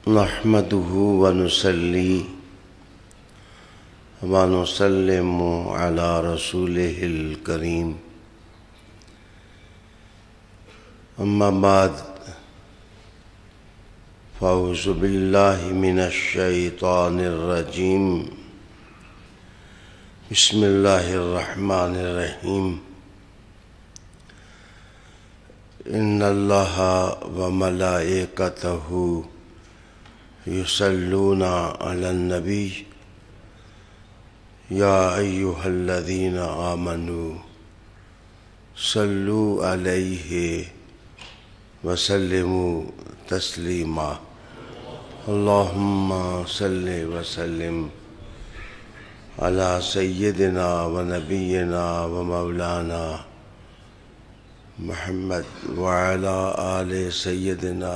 نحمده ونصلي ونسلم على رسوله الكريم أما بعد فأعوذ بالله من الشيطان الرجيم بسم الله الرحمن الرحيم إن الله وملائكته يصلون على النبي يا أيها الذين آمنوا صلوا عليه وسلموا تسليما اللهم صل وسلم على سيدنا ونبينا ومولانا محمد وعلى آل سيدنا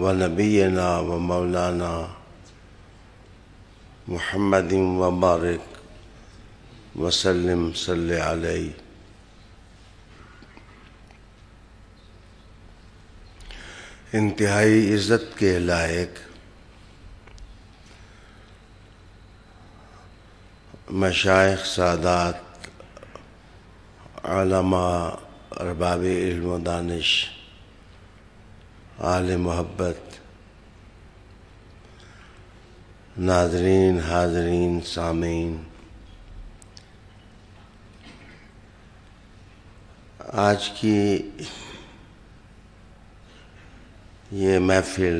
ونبينا ومولانا محمد وبارك وسلم صل عليه. انتہائی عزت کے لائق مشائخ سادات علماء ارباب علم و دانش اہل محبت ناظرین حاضرین سامعین، آج کی یہ محفل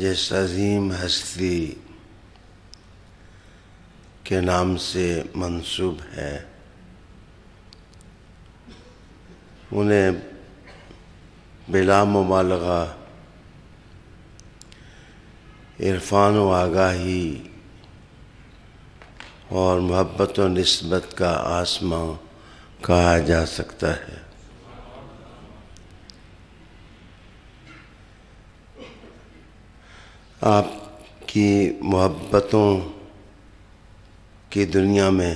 جس عظیم ہستی کے نام سے منسوب ہے، انہیں بلا مبالغہ عرفان و آگاہی اور محبت و نسبت کا آسماں کہا جا سکتا ہے۔ آپ کی محبتوں کی دنیا میں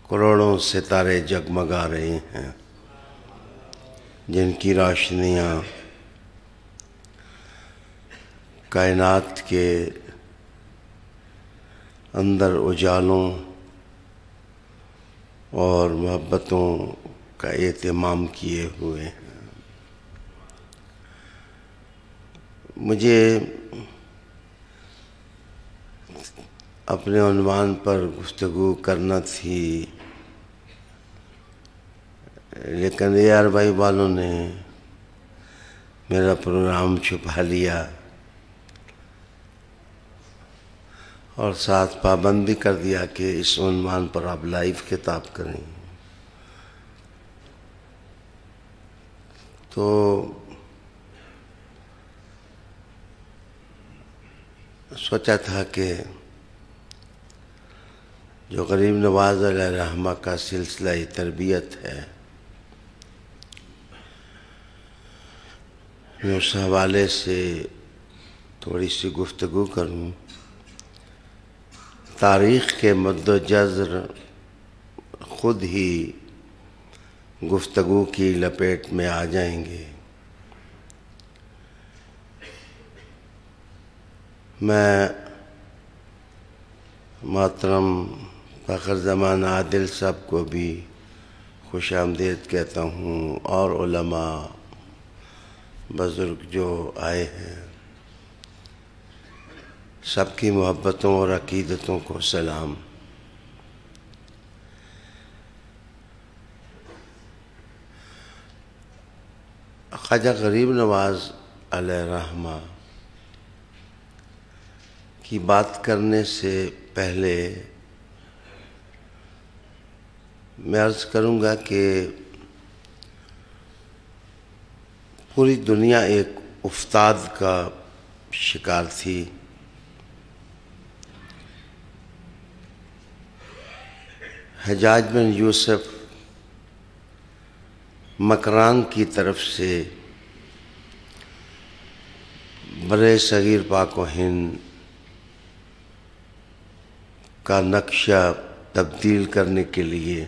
کروڑوں ستارے جگمگا رہے ہیں، جن کی روشنیاں کائنات کے اندر اجالوں اور محبتوں کا اہتمام کیے ہوئے ہیں۔ مجھے اپنے عنوان پر گفتگو کرنا تھی، لیکن اے آر بھائی والوں نے میرا پروگرام چھپا لیا اور ساتھ پابند بھی کر دیا کہ اس عنوان پر آپ لائیو خطاب کریں۔ تو سوچا تھا کہ جو غریب نواز علیہ رحمہ کا سلسلہ تربیت ہے، میں اس حوالے سے تھوڑی سی گفتگو کروں۔ تاریخ کے مد و جزر خود ہی گفتگو کی لپیٹ میں آ جائیں گے۔ میں محترم فخر زمان عادل صاحب کو بھی خوش آمدید کہتا ہوں، اور علماء بزرگ جو آئے ہیں سب کی محبتوں اور عقیدتوں کو سلام۔ خواجہ غریب نواز علیہ رحمہ کی بات کرنے سے پہلے میں عرض کروں گا کہ پوری دنیا ایک افتاد کا شکار تھی۔ حجاج بن یوسف مکران کی طرف سے برِ صغیر پاک و ہند کا نقشہ تبدیل کرنے کے لیے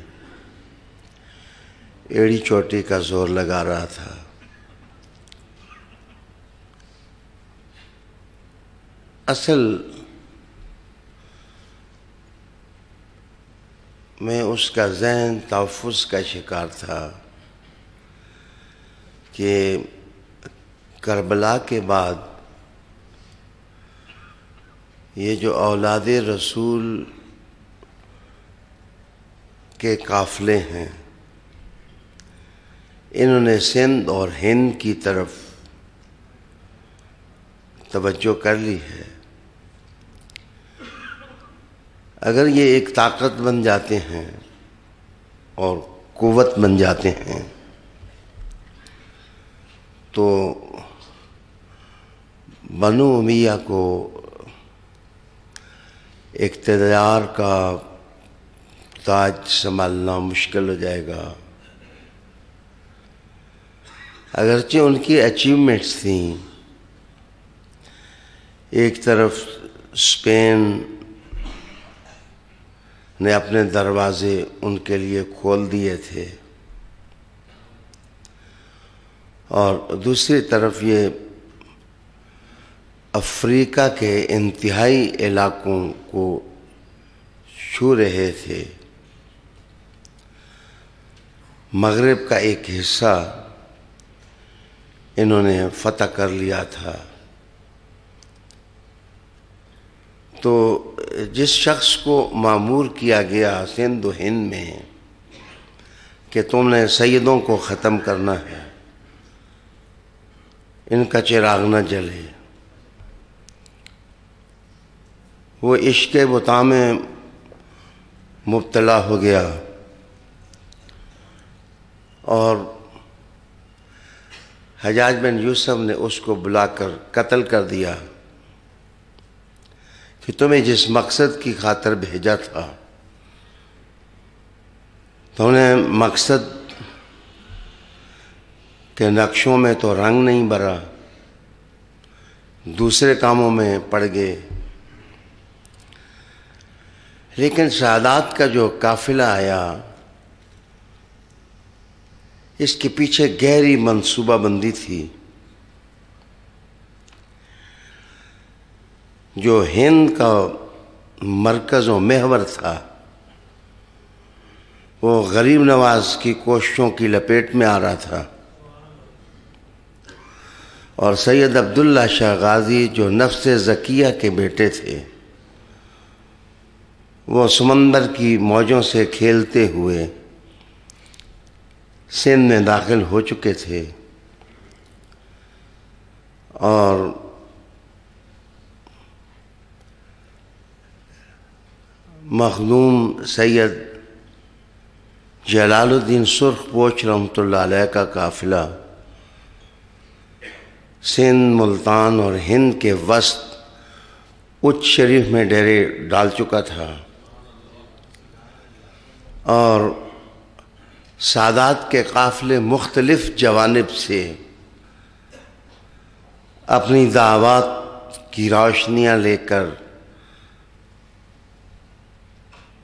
ایڑی چوٹی کا زور لگا رہا تھا۔ اصل میں اس کا ذہن تحفظ کا شکار تھا کہ کربلا کے بعد یہ جو اولاد رسول کے قافلے ہیں، انہوں نے سندھ اور ہند کی طرف توجہ کر لی ہے۔ اگر یہ ایک طاقت بن جاتے ہیں اور قوت بن جاتے ہیں تو بنو امیہ کو اقتدار کا تاج سنبھالنا مشکل ہو جائے گا۔ اگرچہ ان کی اچیومنٹس تھیں، ایک طرف اسپین نے اپنے دروازے ان کے لیے کھول دیے تھے اور دوسری طرف یہ افریقہ کے انتہائی علاقوں کو چھو رہے تھے۔ مغرب کا ایک حصہ انہوں نے فتح کر لیا تھا۔ تو جس شخص کو مامور کیا گیا سندھ و ہند میں کہ تم نے سیدوں کو ختم کرنا ہے، ان کا چراغ نہ جلے، وہ عشق بتاں میں مبتلا ہو گیا اور حجاج بن یوسف نے اس کو بلا کر قتل کر دیا کہ تمہیں جس مقصد کی خاطر بھیجا تھا، تو انہیں مقصد کے نقشوں میں تو رنگ نہیں بھرا، دوسرے کاموں میں پڑ گئے۔ لیکن سادات کا جو قافلہ آیا، اس کے پیچھے گہری منصوبہ بندی تھی۔ جو ہند کا مرکز و محور تھا، وہ غریب نواز کی کوششوں کی لپیٹ میں آ رہا تھا، اور سید عبداللہ شاہ غازی جو نفس زکیہ کے بیٹے تھے، وہ سمندر کی موجوں سے کھیلتے ہوئے سندھ میں داخل ہو چکے تھے، اور مخدوم سید جلال الدین سرخ پوش رحمۃ اللہ علیہ کا قافلہ سندھ، ملتان اور ہند کے وسط اچ شریف میں ڈیرے ڈال چکا تھا، اور سادات کے قافلے مختلف جوانب سے اپنی دعوات کی روشنیاں لے کر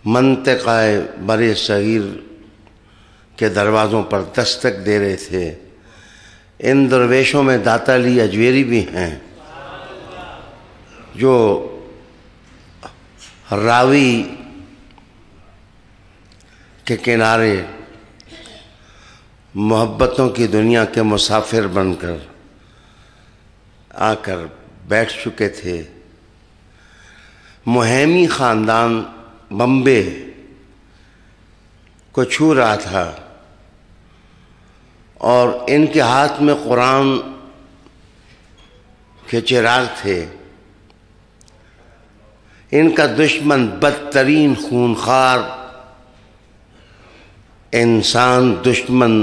منطقہ بر صغیر کے دروازوں پر دستک دے رہے تھے۔ ان درویشوں میں داتا علی اجویری بھی ہیں، جو راوی کے کنارے محبتوں کی دنیا کے مسافر بن کر آ کر بیٹھ چکے تھے۔ مہیمی خاندان بمبے کو چھو رہا تھا، اور ان کے ہاتھ میں قرآن کے چراغ تھے۔ ان کا دشمن بدترین خونخوار انسان دشمن،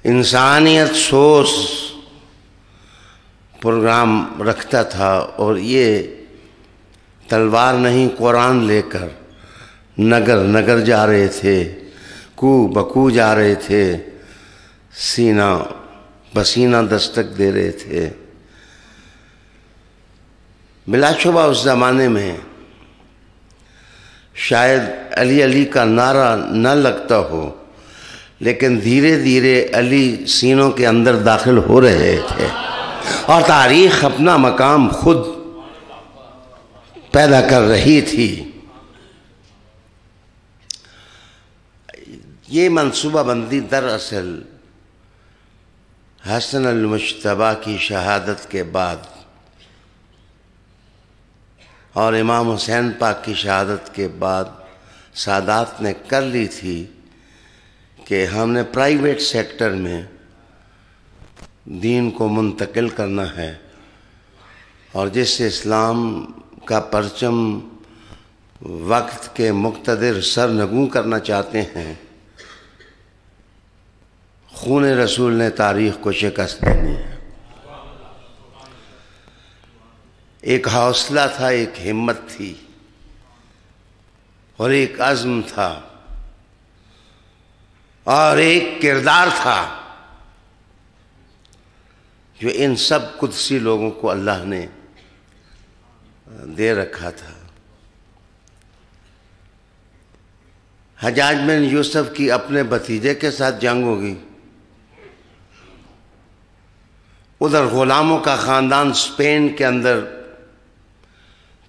انسانیت سوز پروگرام رکھتا تھا، اور یہ تلوار نہیں قرآن لے کر نگر نگر جا رہے تھے، کو بکو جا رہے تھے، سینہ بسینہ دستک دے رہے تھے۔ بلا شبہ اس زمانے میں شاید علی علی کا نعرہ نہ لگتا ہو، لیکن دھیرے دھیرے علی سینوں کے اندر داخل ہو رہے تھے اور تاریخ اپنا مقام خود پیدا کر رہی تھی۔ یہ منصوبہ بندی دراصل حسن المجتبیٰ کی شہادت کے بعد اور امام حسین پاک کی شہادت کے بعد سادات نے کر لی تھی کہ ہم نے پرائیویٹ سیکٹر میں دین کو منتقل کرنا ہے، اور جس سے اسلام کا پرچم وقت کے مقتدر سرنگوں کرنا چاہتے ہیں، خون رسول نے تاریخ کو شکست دینی ہے۔ ایک حوصلہ تھا، ایک ہمت تھی اور ایک عزم تھا اور ایک کردار تھا جو ان سب قدسی لوگوں کو اللہ نے دے رکھا تھا۔ حجاج بن یوسف کی اپنے بھتیجے کے ساتھ جنگ ہوگی، ادھر غلاموں کا خاندان اسپین کے اندر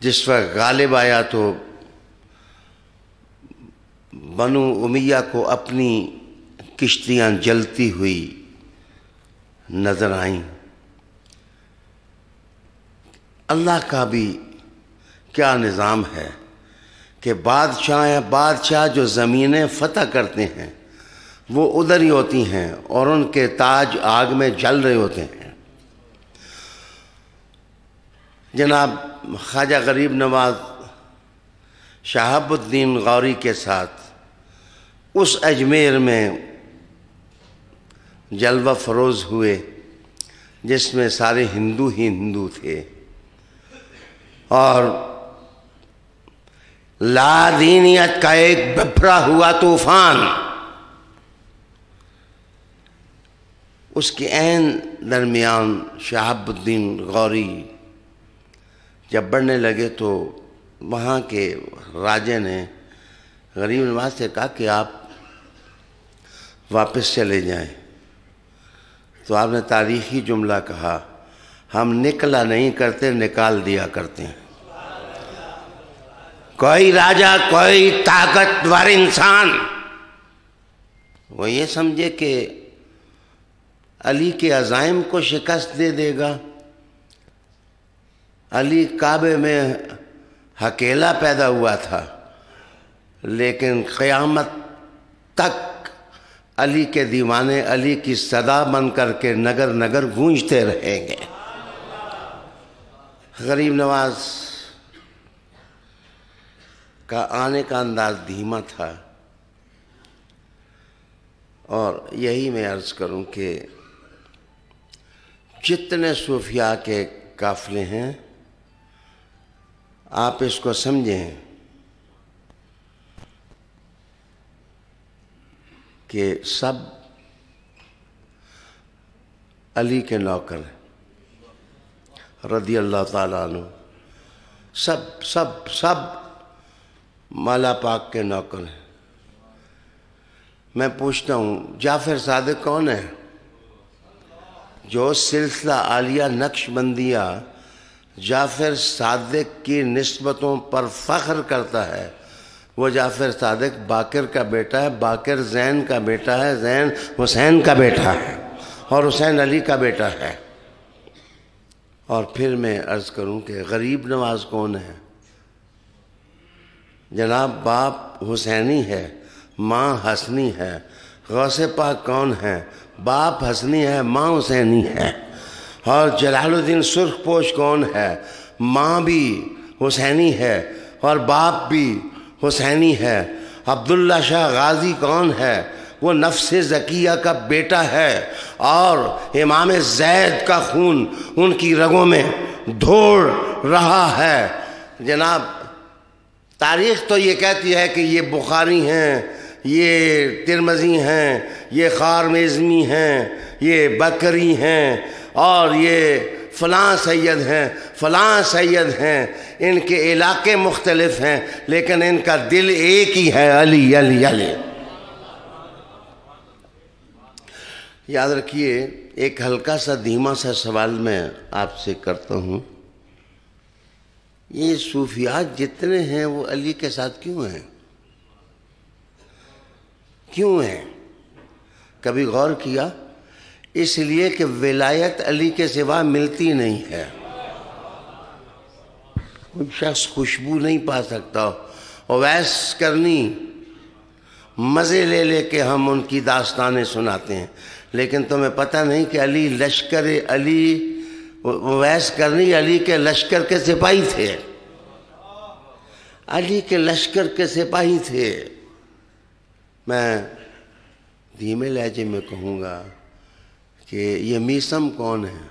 جس وقت غالب آیا تو بنو امیہ کو اپنی کشتیاں جلتی ہوئی نظر آئیں۔ اللہ کا بھی کیا نظام ہے کہ بادشاہ جو زمینیں فتح کرتے ہیں وہ ادھر ہی ہوتی ہیں اور ان کے تاج آگ میں جل رہے ہوتے ہیں۔ جناب خواجہ غریب نواز شہاب الدین غوری کے ساتھ اس اجمیر میں جلوہ فروز ہوئے جس میں سارے ہندو ہی ہندو تھے، اور لا دینیت کا ایک بپھرا ہوا طوفان اس کے عین درمیان شہاب الدین غوری جب بڑھنے لگے تو وہاں کے راجے نے غریب نواز سے کہا کہ آپ واپس چلے جائیں، تو آپ نے تاریخی جملہ کہا، ہم نکلا نہیں کرتے، نکال دیا کرتے ہیں۔ کوئی راجہ، کوئی طاقتور انسان وہ یہ سمجھے کہ علی کے عزائم کو شکست دے دے گا، علی کعبے میں اکیلا پیدا ہوا تھا لیکن قیامت تک علی کے دیوانے علی کی صدا بن کر کے نگر نگر گونجتے رہیں گے۔ غریب نواز کا آنے کا انداز دھیما تھا، اور یہی میں عرض کروں کہ جتنے صوفیاء کے قافلے ہیں آپ اس کو سمجھیں کہ سب علی کے نوکر ہیں رضی اللہ تعالیٰ عنہ، سب مولا پاک کے نوکر ہیں۔ میں پوچھتا ہوں جعفر صادق کون ہے؟ جو سلسلہ عالیہ نقش بندیہ جعفر صادق کی نسبتوں پر فخر کرتا ہے، وہ جعفر صادق باقر کا بیٹا ہے، باقر زین کا بیٹا ہے، زین حسین کا بیٹا ہے، اور حسین علی کا بیٹا ہے۔ اور پھر میں عرض کروں کہ غریب نواز کون ہے؟ جناب باپ حسینی ہے، ماں حسنی ہے۔ غوث پاک کون ہے؟ باپ حسنی ہے، ماں حسینی ہے۔ اور جلال الدین سرخ پوش کون ہے؟ ماں بھی حسینی ہے اور باپ بھی حسینی ہے۔ عبداللہ شاہ غازی کون ہے؟ وہ نفس زکیہ کا بیٹا ہے اور امام زید کا خون ان کی رگوں میں دوڑ رہا ہے۔ جناب تاریخ تو یہ کہتی ہے کہ یہ بخاری ہیں، یہ ترمذی ہیں، یہ خارمزمی ہیں، یہ بکری ہیں، اور یہ فلاں سید ہیں، فلاں سید ہیں۔ ان کے علاقے مختلف ہیں لیکن ان کا دل ایک ہی ہے، علی علی علی۔ یاد رکھیے، ایک ہلکا سا دھیما سا سوال میں آپ سے کرتا ہوں، یہ صوفیات جتنے ہیں وہ علی کے ساتھ کیوں ہیں؟ کیوں ہیں؟ کبھی غور کیا؟ اس لیے کہ ولایت علی کے سوا ملتی نہیں ہے. کوئی شخص خوشبو نہیں پا سکتا. اویس کرنی مزے لے لے کے ہم ان کی داستانیں سناتے ہیں، لیکن تمہیں پتہ نہیں کہ علی لشکر علی، اویس کرنی علی کے لشکر کے سپاہی تھے. علی کے لشکر کے سپاہی تھے. میں دھیمے لہجے میں کہوں گا کہ یہ میسم کون ہے؟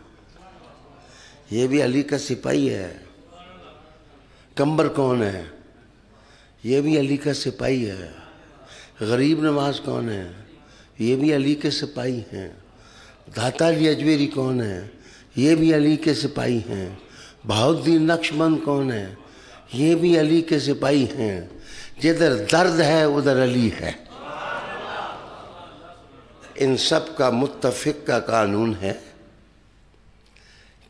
یہ بھی علی کا سپاہی ہے. کمبر کون ہے؟ یہ بھی علی کا سپاہی ہے. غریب نواز کون ہے؟ یہ بھی علی کے سپاہی ہیں. داتا علی اجمیری کون ہے؟ یہ بھی علی کے سپاہی ہیں. بہاؤالدین نقشبند کون ہے؟ یہ بھی علی کے سپاہی ہیں. جدھر درد ہے ادھر علی ہے. ان سب کا متفق کا قانون ہے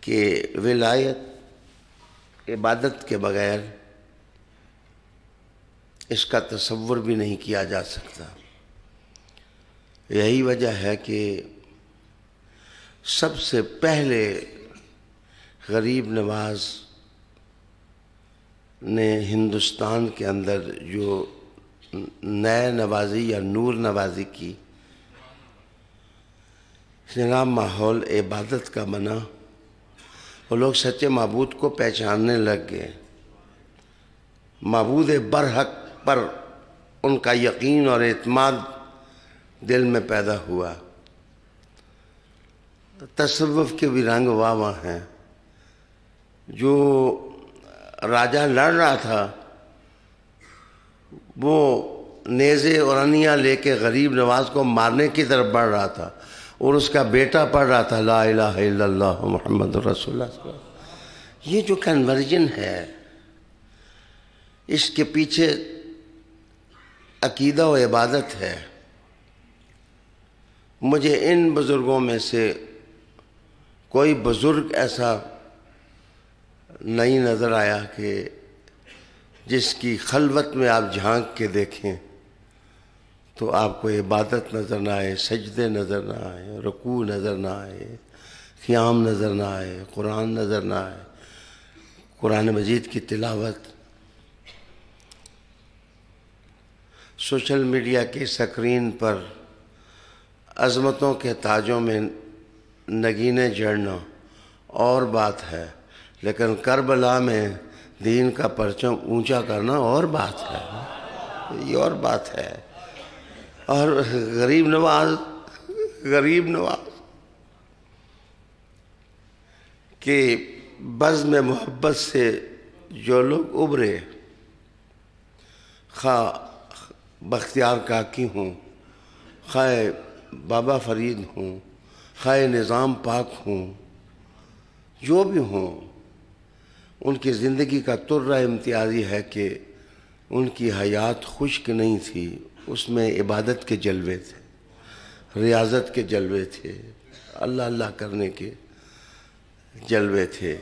کہ ولایت عبادت کے بغیر اس کا تصور بھی نہیں کیا جا سکتا. یہی وجہ ہے کہ سب سے پہلے غریب نواز نے ہندوستان کے اندر جو نئے نوازی یا نور نوازی کی، جناب ماحول عبادت کا بنا. وہ لوگ سچے معبود کو پہچاننے لگ گئے. معبود برحق پر ان کا یقین اور اعتماد دل میں پیدا ہوا. تصوف کے بھی رنگ واہ ہیں. جو راجہ لڑ رہا تھا وہ نیزے اور انیا لے کے غریب نواز کو مارنے کی طرف بڑھ رہا تھا، اور اس کا بیٹا پڑھ رہا تھا لا الہ الا اللہ محمد رسول اللہ صلی اللہ علیہ وسلم. یہ جو کنورژن ہے، اس کے پیچھے عقیدہ و عبادت ہے. مجھے ان بزرگوں میں سے کوئی بزرگ ایسا نہیں نظر آیا کہ جس کی خلوت میں آپ جھانک کے دیکھیں تو آپ کو عبادت نظر نہ آئے، سجدے نظر نہ آئے، رکوع نظر نہ آئے، قیام نظر نہ آئے، قرآن نظر نہ آئے، قرآن مجید کی تلاوت. سوشل میڈیا کی اسکرین پر عظمتوں کے تاجوں میں نگینے جڑنا اور بات ہے، لیکن کربلا میں دین کا پرچم اونچا کرنا اور بات ہے. یہ اور بات ہے. اور غریب نواز کہ بزم محبت سے جو لوگ ابھرے، خواہ بختیار کاکی ہوں، خواہ بابا فرید ہوں، خواہ نظام پاک ہوں، جو بھی ہوں، ان کی زندگی کا طرہ امتیازی ہے کہ ان کی حیات خشک نہیں تھی. اس میں عبادت کے جلوے تھے، ریاضت کے جلوے تھے، اللہ اللہ کرنے کے جلوے تھے.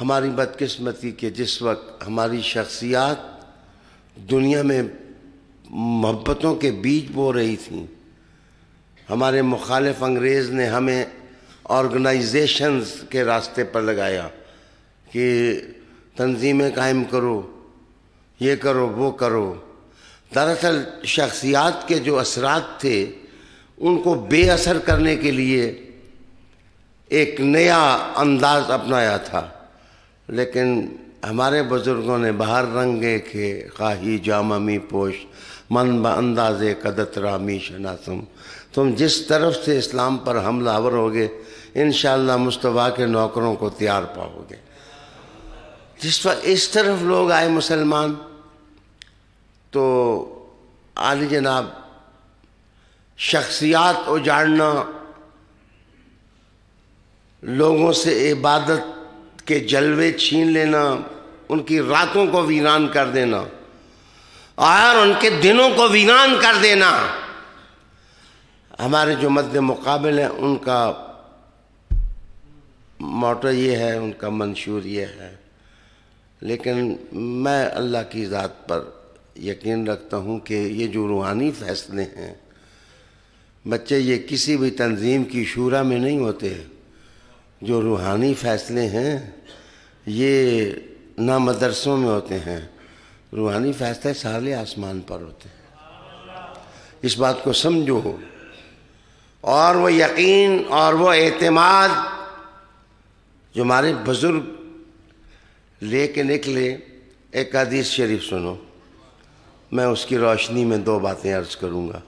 ہماری بدقسمتی کہ جس وقت ہماری شخصیات دنیا میں محبتوں کے بیج بو رہی تھیں، ہمارے مخالف انگریز نے ہمیں آرگنائزیشنز کے راستے پر لگایا کہ تنظیمیں قائم کرو، یہ کرو، وہ کرو. دراصل شخصیات کے جو اثرات تھے ان کو بے اثر کرنے کے لیے ایک نیا انداز اپنایا تھا. لیکن ہمارے بزرگوں نے باہر رنگے کے خواہی جامہ می پوش من با انداز قدت رامی شناسم. تم جس طرف سے اسلام پر حملہ آور ہوگے انشاءاللہ مصطفیٰ کے نوکروں کو تیار پاؤ گے. جس وقت اس طرف لوگ آئے مسلمان تو عالی جناب شخصیات اجاڑنا، لوگوں سے عبادت کے جلوے چھین لینا، ان کی راتوں کو ویران کر دینا اور ان کے دنوں کو ویران کر دینا. ہمارے جو مد مقابل ہیں ان کا موٹو یہ ہے، ان کا منشور یہ ہے، لیکن میں اللہ کی ذات پر یقین رکھتا ہوں کہ یہ جو روحانی فیصلے ہیں، بچے یہ کسی بھی تنظیم کی شورا میں نہیں ہوتے. جو روحانی فیصلے ہیں یہ نہ مدرسوں میں ہوتے ہیں، روحانی فیصلے سارے آسمان پر ہوتے ہیں. اس بات کو سمجھو، اور وہ یقین اور وہ اعتماد جو ہمارے بزرگ لے کے نکلے. ایک حدیث شریف سنو، میں اس کی روشنی میں 2 باتیں عرض کروں گا.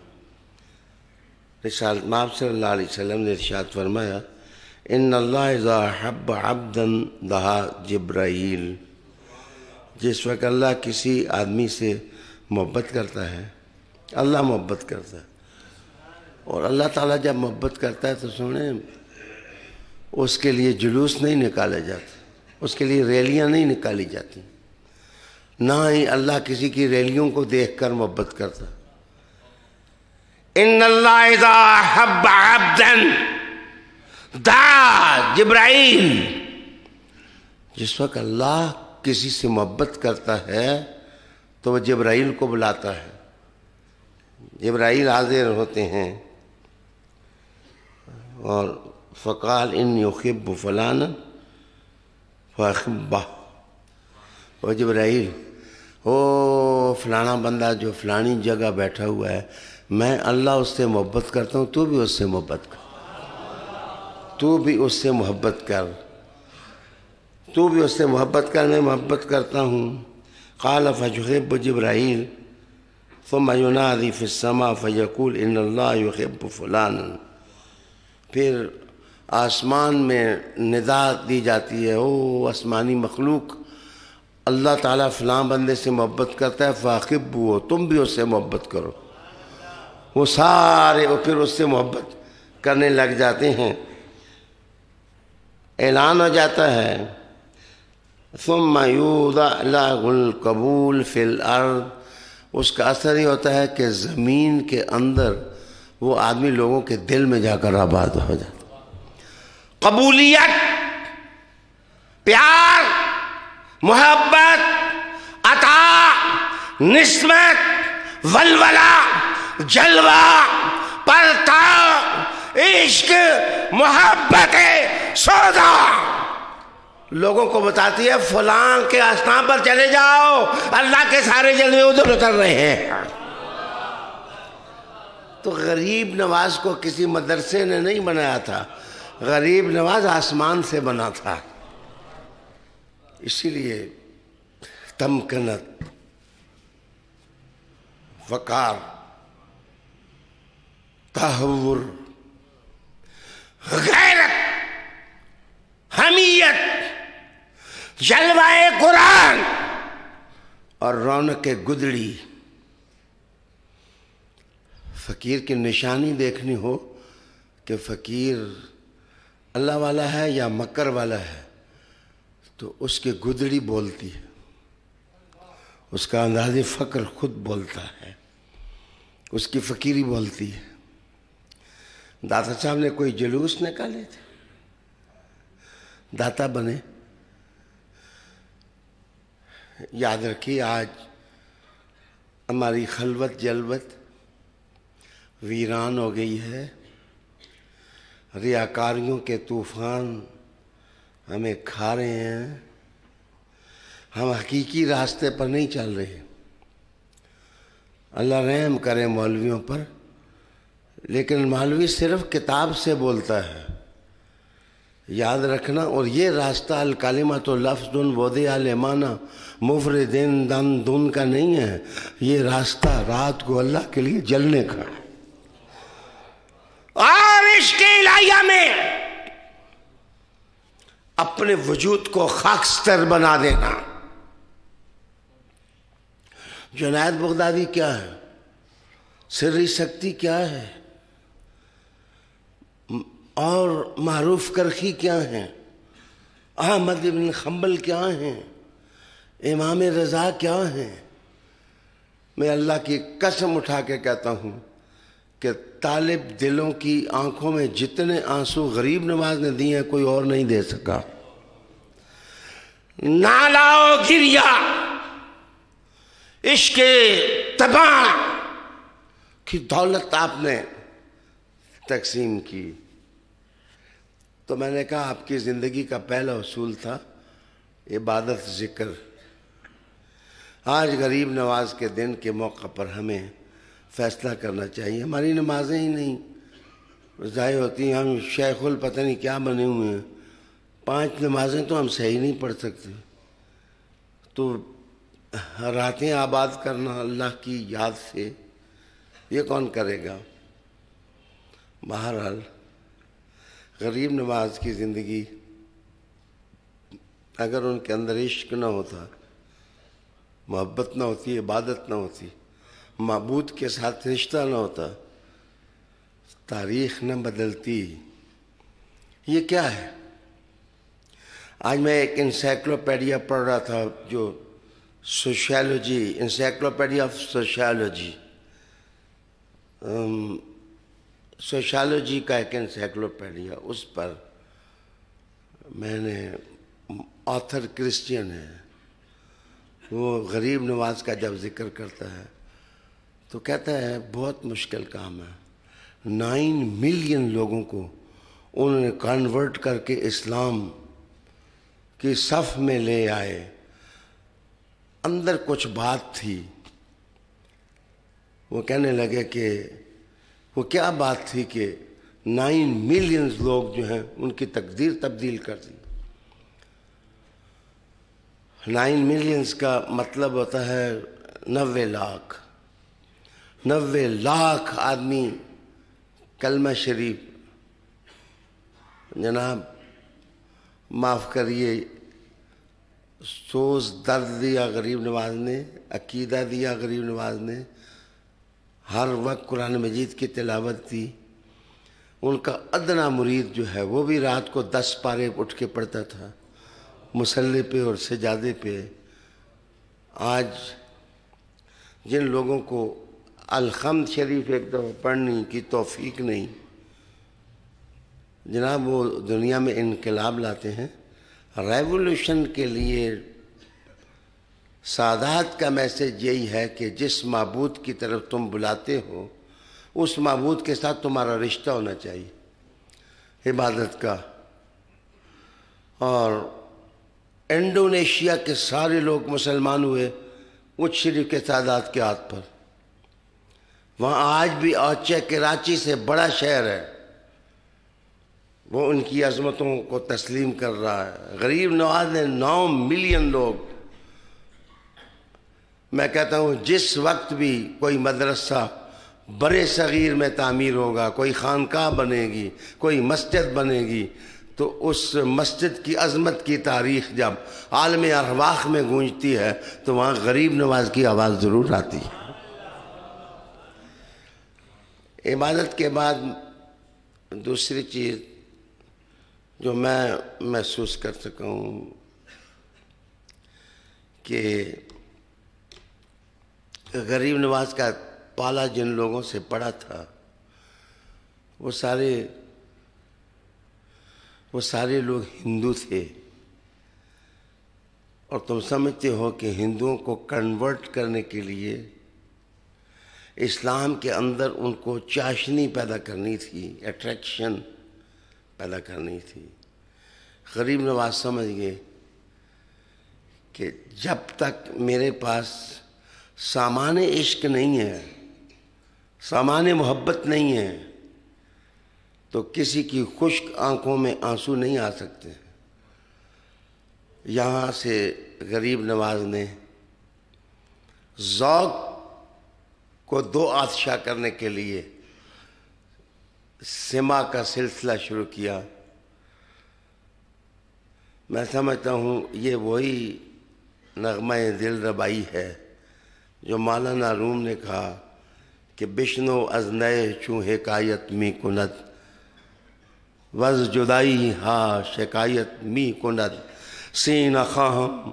رسالت مآب صلی اللہ علیہ وسلم نے ارشاد فرمایا، ان اللہ اذا احب عبدا دعا جبرائیل. جس وقت اللہ کسی آدمی سے محبت کرتا ہے، اللہ محبت کرتا ہے، اور اللہ تعالیٰ جب محبت کرتا ہے تو سنیں، اس کے لیے جلوس نہیں نکالے جاتے، اس کے لیے ریلیاں نہیں نکالی جاتی، نہ ہی اللہ کسی کی ریلیوں کو دیکھ کر محبت کرتا. ان اللہ اذا احب عبدا دعا جبرائیل. جس وقت اللہ کسی سے محبت کرتا ہے تو وہ جبرائیل کو بلاتا ہے. جبرائیل حاضر ہوتے ہیں اور فقال انی احب فلانا فاحبہ. وہ جبرائیل، او فلانا بندہ جو فلانی جگہ بیٹھا ہوا ہے، میں اللہ اس سے محبت کرتا ہوں، تو بھی اس سے محبت کر، تو بھی اس سے محبت کر، تو بھی اس سے محبت کر. میں محبت کرتا ہوں. قال فیحب جبرائیل ثم ینادی فی السماء فیقول ان اللہ یحب فلانا. پھر آسمان میں ندا دی جاتی ہے، او آسمانی مخلوق، اللہ تعالیٰ فلاں بندے سے محبت کرتا ہے، فاحبوا، تم بھی اس سے محبت کرو. وہ سارے پھر اس سے محبت کرنے لگ جاتے ہیں. اعلان ہو جاتا ہے، ثم یوضع له القبول فی الارض. اس کا اثر یہ ہوتا ہے کہ زمین کے اندر وہ آدمی لوگوں کے دل میں جا کر آباد ہو جاتا. قبولیت، پیار، محبت، عطا، نسبت، ولولہ، جلوہ، پرتاؤ، عشق، محبت سودا لوگوں کو بتاتی ہے فلاں کے آستان پر چلے جاؤ، اللہ کے سارے جلوے ادھر اتر رہے ہیں. تو غریب نواز کو کسی مدرسے نے نہیں بنایا تھا، غریب نواز آسمان سے بنا تھا. اسی لیے تمکنت، وقار، تحور، غیرت، حمیت، جلوہ قرآن اور رونق گدڑی. فقیر کی نشانی دیکھنی ہو کہ فقیر اللہ والا ہے یا مکر والا ہے تو اس کی گدڑی بولتی ہے، اس کا انداز فقر خود بولتا ہے، اس کی فقیری بولتی ہے. داتا صاحب نے کوئی جلوس نکالے تھے، داتا بنے. یاد رکھیے آج ہماری خلوت جلوت ویران ہو گئی ہے. ریاکاریوں کے طوفان ہمیں کھا رہے ہیں. ہم حقیقی راستے پر نہیں چل رہے. اللہ رحم کرے مولویوں پر، لیکن مولوی صرف کتاب سے بولتا ہے، یاد رکھنا. اور یہ راستہ الکلمۃ لفظ وضع لمعنی مفردن دن کا نہیں ہے، یہ راستہ رات کو اللہ کے لیے جلنے کا ہے. اور عشق الہیہ میں اپنے وجود کو خاکستر بنا دینا. جنید بغدادی کیا ہے؟ سری شکتی کیا ہے؟ اور معروف کرخی کیا ہیں؟ احمد بن حنبل کیا ہیں؟ امام رضا کیا ہیں؟ میں اللہ کی قسم اٹھا کے کہتا ہوں کہ طالب دلوں کی آنکھوں میں جتنے آنسو غریب نواز نے دیے ہیں کوئی اور نہیں دے سکا. نالاؤ گریا عشق تباہ کی دولت آپ نے تقسیم کی. تو میں نے کہا آپ کی زندگی کا پہلا اصول تھا عبادت ذکر. آج غریب نواز کے دن کے موقع پر ہمیں فیصلہ کرنا چاہیے. ہماری نمازیں ہی نہیں ضائع ہوتی ہیں. ہم شیخ پتہ نہیں کیا بنے ہوئے ہیں. 5 نمازیں تو ہم صحیح نہیں پڑھ سکتے. تو راتیں آباد کرنا اللہ کی یاد سے یہ کون کرے گا؟ بہرحال غریب نواز کی زندگی اگر ان کے اندر عشق نہ ہوتا، محبت نہ ہوتی، عبادت نہ ہوتی، معبود کے ساتھ رشتہ نہ ہوتا، تاریخ نہ بدلتی. یہ کیا ہے؟ آج میں ایک انسائکلوپیڈیا پڑھ رہا تھا جو sociology, encyclopedia of sociology, sociology کا ایک انسائکلوپیڈیا. اس پر میں نے آتھر کرسچین ہے، وہ غریب نواز کا جب ذکر کرتا ہے تو کہتا ہے بہت مشکل کام ہے. 9 ملین لوگوں کو انہوں نے کنورٹ کر کے اسلام کی صف میں لے آئے. اندر کچھ بات تھی. وہ کہنے لگے کہ وہ کیا بات تھی کہ 9 ملین لوگ جو ہیں ان کی تقدیر تبدیل کر دی. 9 ملینز کا مطلب ہوتا ہے 90 لاکھ. 90 لاکھ آدمی کلمہ شریف. جناب معاف کریے، سوز درد دیا غریب نواز نے، عقیدہ دیا غریب نواز نے، ہر وقت قرآن مجید کی تلاوت دی. ان کا ادنا مرید جو ہے وہ بھی رات کو 10 پارے اٹھ کے پڑھتا تھا مصلی پہ اور سجادے پہ. آج جن لوگوں کو الحمد شریف ایک دفعہ پڑھنے کی توفیق نہیں، جناب وہ دنیا میں انقلاب لاتے ہیں. ریولوشن کے لیے سادات کا میسج یہی ہے کہ جس معبود کی طرف تم بلاتے ہو اس معبود کے ساتھ تمہارا رشتہ ہونا چاہیے عبادت کا. اور انڈونیشیا کے سارے لوگ مسلمان ہوئے اچ شریف کے سادات کے ہاتھ پر. وہاں آج بھی اوچے کراچی سے بڑا شہر ہے، وہ ان کی عظمتوں کو تسلیم کر رہا ہے. غریب نواز نے 9 ملین لوگ. میں کہتا ہوں جس وقت بھی کوئی مدرسہ برے صغیر میں تعمیر ہوگا، کوئی خانقاہ بنے گی، کوئی مسجد بنے گی، تو اس مسجد کی عظمت کی تاریخ جب عالم ارواح میں گونجتی ہے تو وہاں غریب نواز کی آواز ضرور آتی ہے. عبادت کے بعد دوسری چیز جو میں محسوس کر سکا ہوں کہ غریب نواز کا پالا جن لوگوں سے پڑا تھا وہ سارے لوگ ہندو تھے. اور تم سمجھتے ہو کہ ہندوؤں کو کنورٹ کرنے کے لیے اسلام کے اندر ان کو چاشنی پیدا کرنی تھی، اٹریکشن پیدا کرنی تھی. غریب نواز سمجھ گئے کہ جب تک میرے پاس سامان عشق نہیں ہے، سامان محبت نہیں ہے، تو کسی کی خشک آنکھوں میں آنسو نہیں آ سکتے. یہاں سے غریب نواز نے ذوق کو 2 آتشا کرنے کے لیے سما کا سلسلہ شروع کیا. میں سمجھتا ہوں یہ وہی نغمہ دل ربائی ہے جو مولانا روم نے کہا کہ بشنو از نئے چوں حکایت می کند وز جدائی ہا شکایت می کند سین خواہم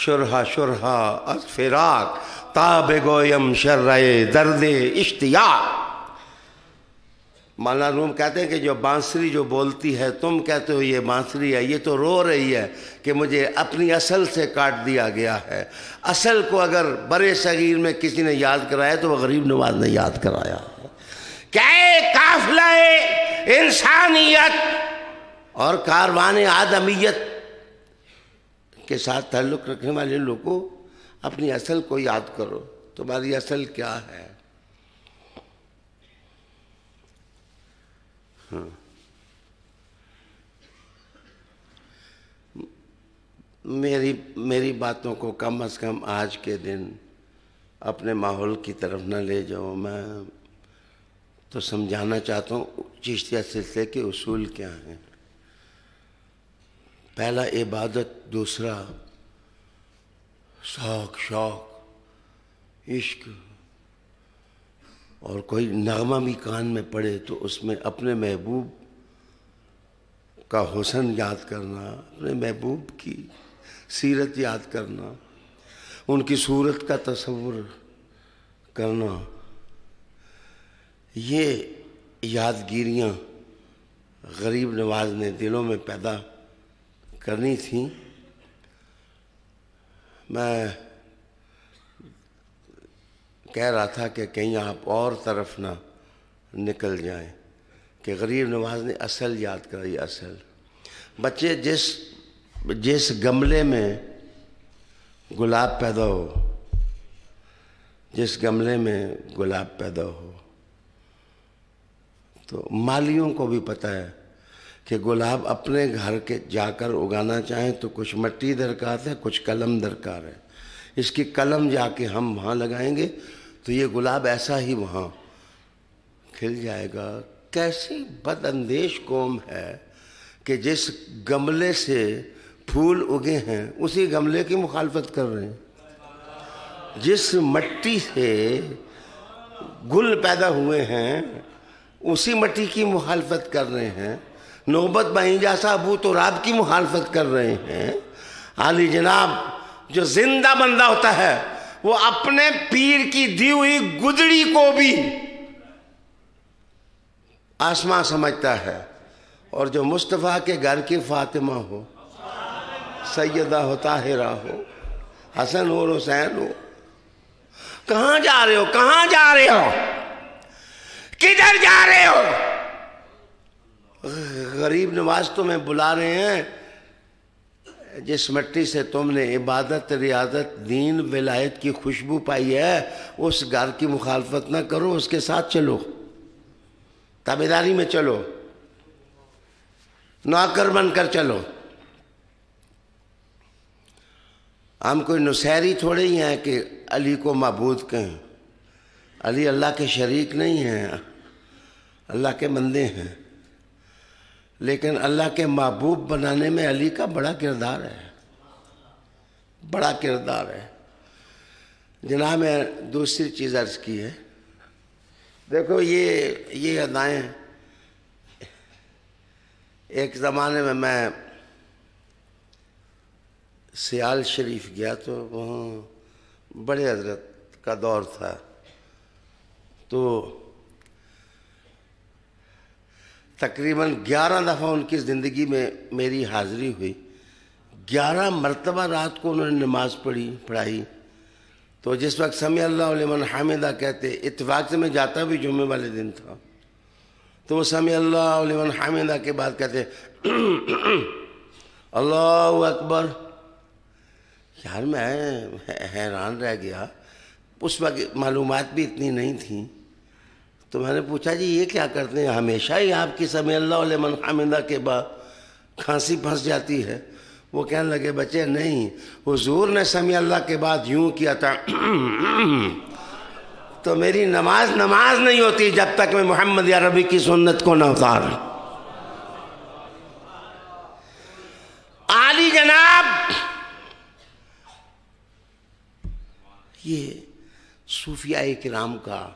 شرحا شرحا از فراق تا بگویم شرع درد اشتیاق. مولانا روم کہتے ہیں کہ جو بانسری جو بولتی ہے تم کہتے ہو یہ بانسری ہے، یہ تو رو رہی ہے کہ مجھے اپنی اصل سے کاٹ دیا گیا ہے۔ اصل کو اگر برے صغیر میں کسی نے یاد کرایا تو وہ غریب نواز نے یاد کرایا ہے۔ کیا قافلہ انسانیت اور کاروان آدمیت کے ساتھ تعلق رکھنے والے لوگوں، اپنی اصل کو یاد کرو، تمہاری اصل کیا ہے۔ میری باتوں کو کم از کم آج کے دن اپنے ماحول کی طرف نہ لے جاؤ۔ میں تو سمجھانا چاہتا ہوں چشتیہ سلسلے کے اصول کیا ہیں۔ پہلا عبادت، دوسرا شوق عشق، اور کوئی نغمہ بھی کان میں پڑے تو اس میں اپنے محبوب کا حسن یاد کرنا، اپنے محبوب کی سیرت یاد کرنا، ان کی صورت کا تصور کرنا، یہ یادگیریاں غریب نواز نے دلوں میں پیدا کرنی تھیں۔ میں کہہ رہا تھا کہ کہیں آپ اور طرف نہ نکل جائیں کہ غریب نواز نے اصل یاد کرائی۔ اصل بچے جس گملے میں گلاب پیدا ہو، جس گملے میں گلاب پیدا ہو، تو مالیوں کو بھی پتہ ہے کہ گلاب اپنے گھر کے جا کر اگانا چاہیں تو کچھ مٹی درکار ہے، کچھ قلم درکار ہے۔ اس کی قلم جا کے ہم وہاں لگائیں گے تو یہ گلاب ایسا ہی وہاں کھل جائے گا۔ کیسی بد اندیش قوم ہے کہ جس گملے سے پھول اگے ہیں اسی گملے کی مخالفت کر رہے ہیں، جس مٹی سے گل پیدا ہوئے ہیں اسی مٹی کی مخالفت کر رہے ہیں، نوبت بائیں جیسا ابو تراب کی مخالفت کر رہے ہیں۔ عالی جناب جو زندہ بندہ ہوتا ہے وہ اپنے پیر کی دی ہوئی گدڑی کو بھی آسماں سمجھتا ہے، اور جو مصطفیٰ کے گھر کی فاطمہ ہو، سیدہ ہو، طاہرہ ہو، حسن ہو، حسین ہو، کہاں جا رہے ہو؟ کہاں جا رہے ہو؟ کدھر جا رہے ہو؟ غریب نواز تمہیں بلا رہے ہیں۔ جس مٹی سے تم نے عبادت، ریاضت، دین، ولایت کی خوشبو پائی ہے اس گھر کی مخالفت نہ کرو، اس کے ساتھ چلو، تابعداری میں چلو، نوکر بن کر چلو۔ ہم کوئی نصیری تھوڑے ہی ہیں کہ علی کو معبود کہیں۔ علی اللہ کے شریک نہیں ہیں، اللہ کے بندے ہیں، لیکن اللہ کے محبوب بنانے میں علی کا بڑا کردار ہے، بڑا کردار ہے۔ جناب میں دوسری چیز عرض کی ہے، دیکھو یہ ادائیں، ایک زمانے میں سیال شریف گیا تو وہاں بڑے حضرت کا دور تھا، تو تقریباً 11 دفعہ ان کی زندگی میں میری حاضری ہوئی، 11 مرتبہ رات کو انہوں نے نماز پڑھائی۔ تو جس وقت سمیع اللہ لمن حمدہ کہتے، اتفاق سے میں جاتا بھی جمعے والے دن تھا، تو وہ سمیع اللہ لمن حمدہ کے بعد کہتے اللہ اکبر۔ یار میں حیران رہ گیا، اس وقت معلومات بھی اتنی نہیں تھیں، تو میں نے پوچھا جی یہ کیا کرتے ہیں؟ ہمیشہ ہی آپ کی سمیع اللہ لمن حمدہ کے بعد کھانسی پھنس جاتی ہے؟ وہ کہنے لگے بچے نہیں، حضور نے سمیع اللہ کے بعد یوں کیا تھا تو میری نماز نہیں ہوتی جب تک میں محمد یا ربی کی سنت کو نہ اتاروں۔ عالی جناب یہ صوفیاء کرام کا،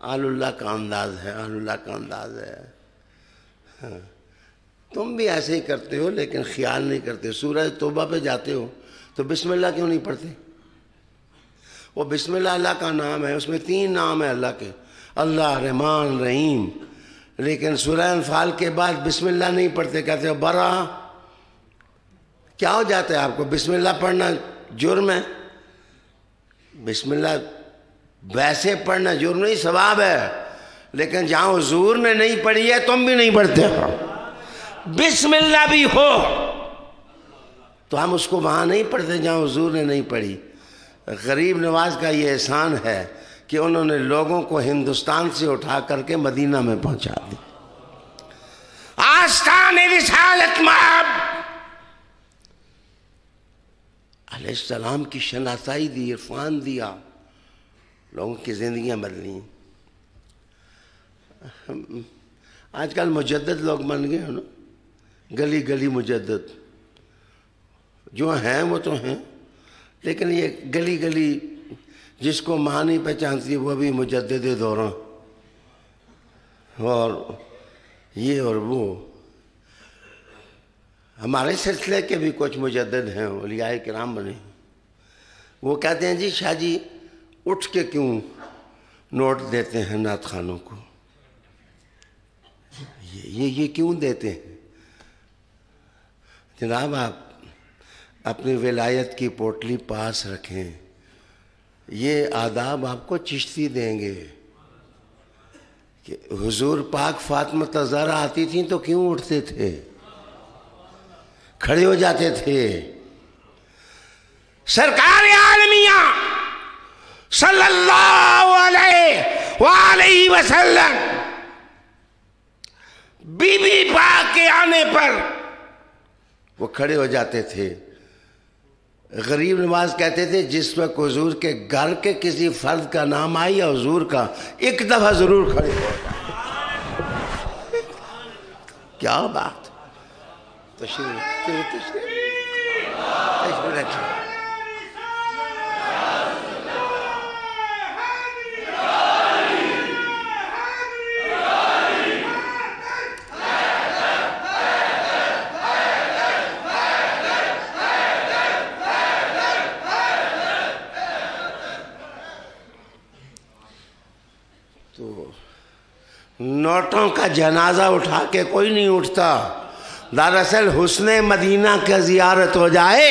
آل اللہ کا انداز ہے، آل اللہ کا انداز ہے۔ تم بھی ایسے ہی کرتے ہو لیکن خیال نہیں کرتے۔ سورہ توبہ پہ جاتے ہو تو بسم اللہ کیوں نہیں پڑھتے؟ وہ بسم اللہ اللہ کا نام ہے، اس میں 3 نام ہے اللہ کے، اللہ، رحمان، رحیم۔ لیکن سورہ انفال کے بعد بسم اللہ نہیں پڑھتے، کہتے ہو برا کیا ہو جاتا ہے آپ کو؟ بسم اللہ پڑھنا جرم ہے؟ بسم اللہ ویسے پڑھنا جرم نہیں، ثواب ہے، لیکن جہاں حضور نے نہیں پڑھی ہے تم بھی نہیں پڑھتے ہو، بسم اللہ بھی ہو تو ہم اس کو وہاں نہیں پڑھتے جہاں حضور نے نہیں پڑھی۔ غریب نواز کا یہ احسان ہے کہ انہوں نے لوگوں کو ہندوستان سے اٹھا کر کے مدینہ میں پہنچا دی۔ آستان رسالت مآب علیہ السلام کی شناسائی دی، عرفان دیا، لوگوں کی زندگیاں بدلیں۔ آج کل مجدد لوگ بن گئے ہیں نا، گلی گلی مجدد جو ہیں وہ تو ہیں، لیکن یہ گلی گلی جس کو ماں نہیں پہچانتی وہ بھی مجدد دوران، اور یہ اور وہ۔ ہمارے سلسلے کے بھی کچھ مجدد ہیں، اولیاء کرام بنے، وہ کہتے ہیں جی شاہ جی اٹھ کے کیوں نوٹ دیتے ہیں نعت خانوں کو، یہ کیوں دیتے ہیں؟ جناب آپ اپنی ولایت کی پوٹلی پاس رکھیں، یہ آداب آپ کو چشتی دیں گے کہ حضور پاک فاطمہ زہرا آتی تھیں تو کیوں اٹھتے تھے، کھڑے ہو جاتے تھے۔ سرکار عالمیہ صلی اللہ علیہ وآلہ وسلم بی بی پاک کے آنے پر وہ کھڑے ہو جاتے تھے۔ غریب نواز کہتے تھے جس وقت حضور کے گھر کے کسی فرد کا نام آئی یا حضور کا، ایک دفعہ ضرور کھڑے ہو جائے۔ کیا بات! تشریف رکھیں۔ نوٹوں کا جنازہ اٹھا کے کوئی نہیں اٹھتا، دراصل حسن مدینہ کا زیارت ہو جائے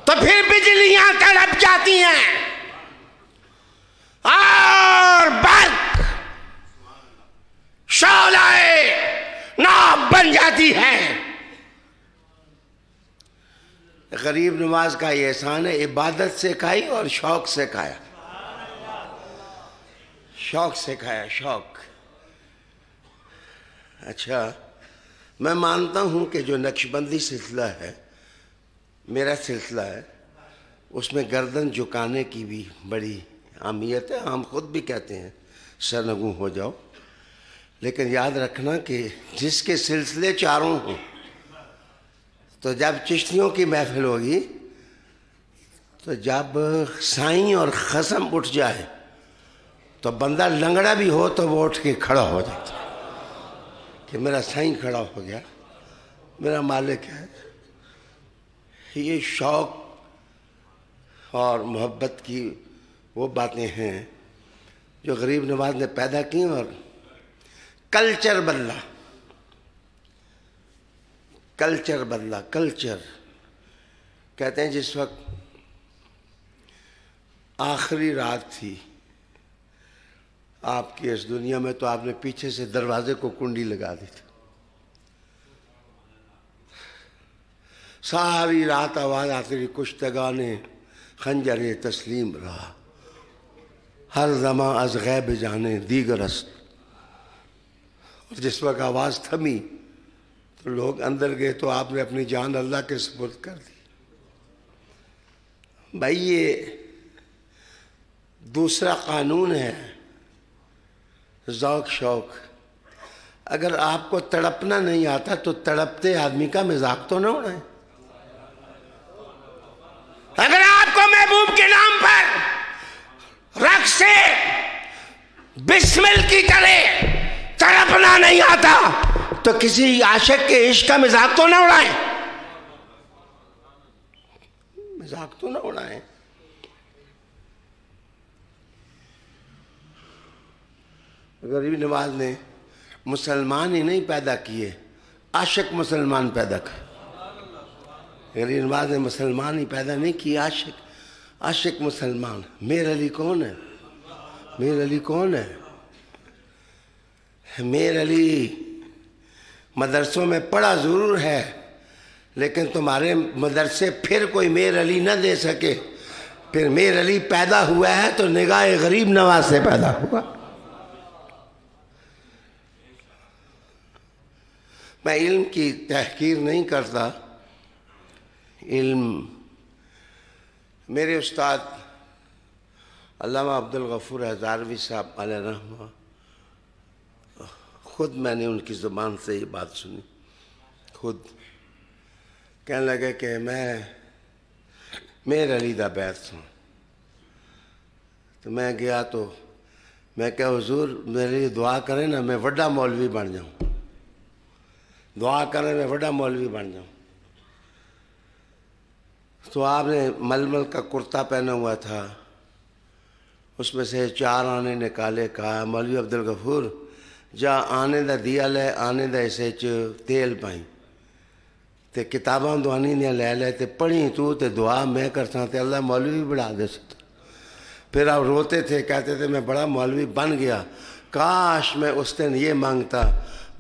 تو پھر بجلیاں تڑپ جاتی ہیں اور برق شعلہ ناب بن جاتی ہے۔ غریب نواز کا یہ احسان ہے، عبادت سکھائی اور شوق سکھایا، شوق سکھایا، شوق۔ اچھا میں مانتا ہوں کہ جو نقشبندی سلسلہ ہے، میرا سلسلہ ہے، اس میں گردن جھکانے کی بھی بڑی اہمیت ہے، ہم خود بھی کہتے ہیں سرنگوں ہو جاؤ، لیکن یاد رکھنا کہ جس کے سلسلے چاروں ہوں، تو جب چشتیوں کی محفل ہوگی تو جب سائیں اور خصم اٹھ جائے تو بندہ لنگڑا بھی ہو تو وہ اٹھ کے کھڑا ہو جاتا ہے کہ میرا سائیں کھڑا ہو گیا، میرا مالک ہے۔ یہ شوق اور محبت کی وہ باتیں ہیں جو غریب نواز نے پیدا کی، اور کلچر بدلا، کلچر بدلا، کلچر کہتے ہیں جس وقت آخری رات تھی آپ کی اس دنیا میں تو آپ نے پیچھے سے دروازے کو کنڈی لگا دی تھی، ساری رات آواز آتی رہی کشتگانے خنجر تسلیم رہا، ہر زمان از غیب جانے دیگر است، اور جس وقت آواز تھمی تو لوگ اندر گئے تو آپ نے اپنی جان اللہ کے سپرد کر دی۔ بھائی یہ دوسرا قانون ہے، ذوق شوق۔ اگر آپ کو تڑپنا نہیں آتا تو تڑپتے آدمی کا مذاق تو نہ اڑائیں۔ اگر آپ کو محبوب کے نام پر رقص سے بسمل کی طرح تڑپنا نہیں آتا تو کسی عاشق کے عشق کا مذاق تو نہ اڑائیں، مذاق تو نہ اڑائیں۔ غریب نواز نے مسلمان ہی نہیں پیدا کیے، عاشق مسلمان پیدا کر. غریب نواز نے مسلمان ہی پیدا نہیں کیے، عاشق مسلمان. میر علی کون ہے؟ میر علی کون ہے؟ میر علی مدرسوں میں پڑھا ضرور ہے، لیکن تمہارے مدرسے پھر کوئی میر علی نہ دے سکے. پھر میر علی پیدا ہوا ہے تو نگاہ غریب نواز سے پیدا ہوا. میں علم کی تحقیر نہیں کرتا. علم میرے استاد علامہ عبدالغفور ہزاروی صاحب علیہ رحمہ، خود میں نے ان کی زبان سے یہ بات سنی. خود کہنے لگے کہ میں میر علی دا بیعت سن. تو میں گیا تو میں کہ حضور میرے لیے دعا کریں نا، میں وڈا مولوی بن جاؤں. دعا کریں میں وڈا مولوی بن جاؤں. تو آپ نے ململ کا کرتا پہنا ہوا تھا، اس میں سے 4 آنے نکالے. کہا مولوی عبدالغفور جا آنے دا دیا لے، آنے دا اسے تیل پائیں تے کتاباں دعانی نے لے لے تے پڑھی تو تے دعا میں کرتا تے اللہ مولوی بڑھا دے سکتا. پھر آپ روتے تھے، کہتے تھے میں بڑا مولوی بن گیا، کاش میں اس دن یہ مانگتا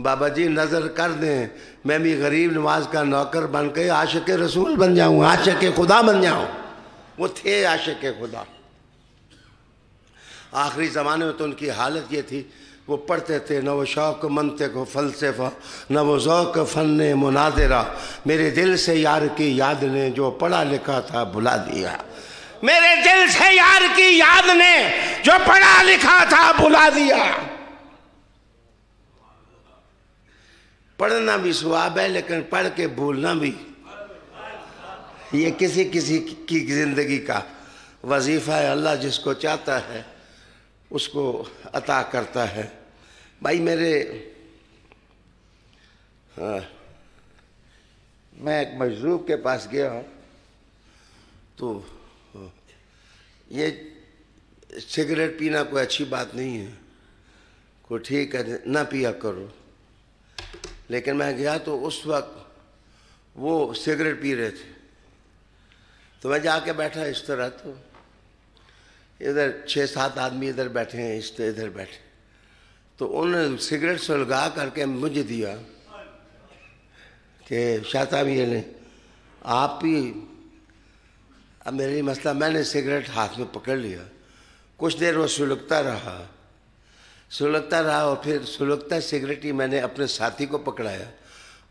بابا جی نظر کر دیں میں بھی غریب نواز کا نوکر بن کے عاشق رسول بن جاؤں، عاشق خدا بن جاؤں. وہ تھے عاشق خدا. آخری زمانے میں تو ان کی حالت یہ تھی، وہ پڑھتے تھے نہ وہ شوق منطق و فلسفہ، نہ وہ ذوق فن مناظرہ. میرے دل سے یار کی یاد نے جو پڑھا لکھا تھا بھلا دیا. میرے دل سے یار کی یاد نے جو پڑھا لکھا تھا بھلا دیا. پڑھنا بھی ثواب ہے لیکن پڑھ کے بھولنا بھی، یہ کسی کی زندگی کا وظیفہ ہے. اللہ جس کو چاہتا ہے اس کو عطا کرتا ہے. بھائی میں ایک مجذوب کے پاس گیا تو یہ سگریٹ پینا کوئی اچھی بات نہیں ہے، کوئی ٹھیک ہے نہ پیا کرو. لیکن میں گیا تو اس وقت وہ سگریٹ پی رہے تھے. تو میں جا کے بیٹھا اس طرح، تو ادھر 6-7 آدمی ادھر بیٹھے ہیں، اس طرح ادھر بیٹھے. تو انہوں نے سگریٹ سلگا کر کے مجھے دیا کہ شاہ صاحب یہ لیں آپ بھی. اب میری مسئلہ، میں نے سگریٹ ہاتھ میں پکڑ لیا. کچھ دیر وہ سلگتا رہا اور پھر سلگتا سگریٹ ہی میں نے اپنے ساتھی کو پکڑایا،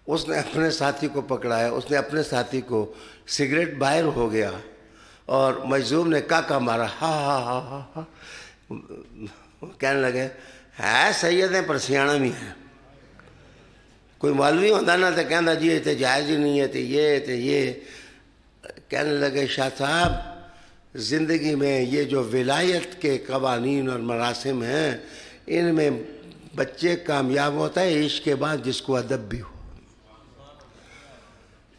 اس نے اپنے ساتھی کو پکڑایا، اس نے اپنے ساتھی کو. سگریٹ باہر ہو گیا اور مجذوب نے کاکا مارا، ہاں ہاں ہاں ہاں ہاں. کہنے لگے ہے سید ہیں پر سیاح بھی ہے. کوئی مولوی ہوتا نا تو کہنا جی یہ جائز ہی نہیں ہے تو یہ. کہنے لگے شاہ صاحب زندگی میں یہ جو ولایت کے قوانین اور مراسم ہیں ان میں بچے کامیاب ہوتا ہے عشق کے بعد جس کو ادب بھی ہو.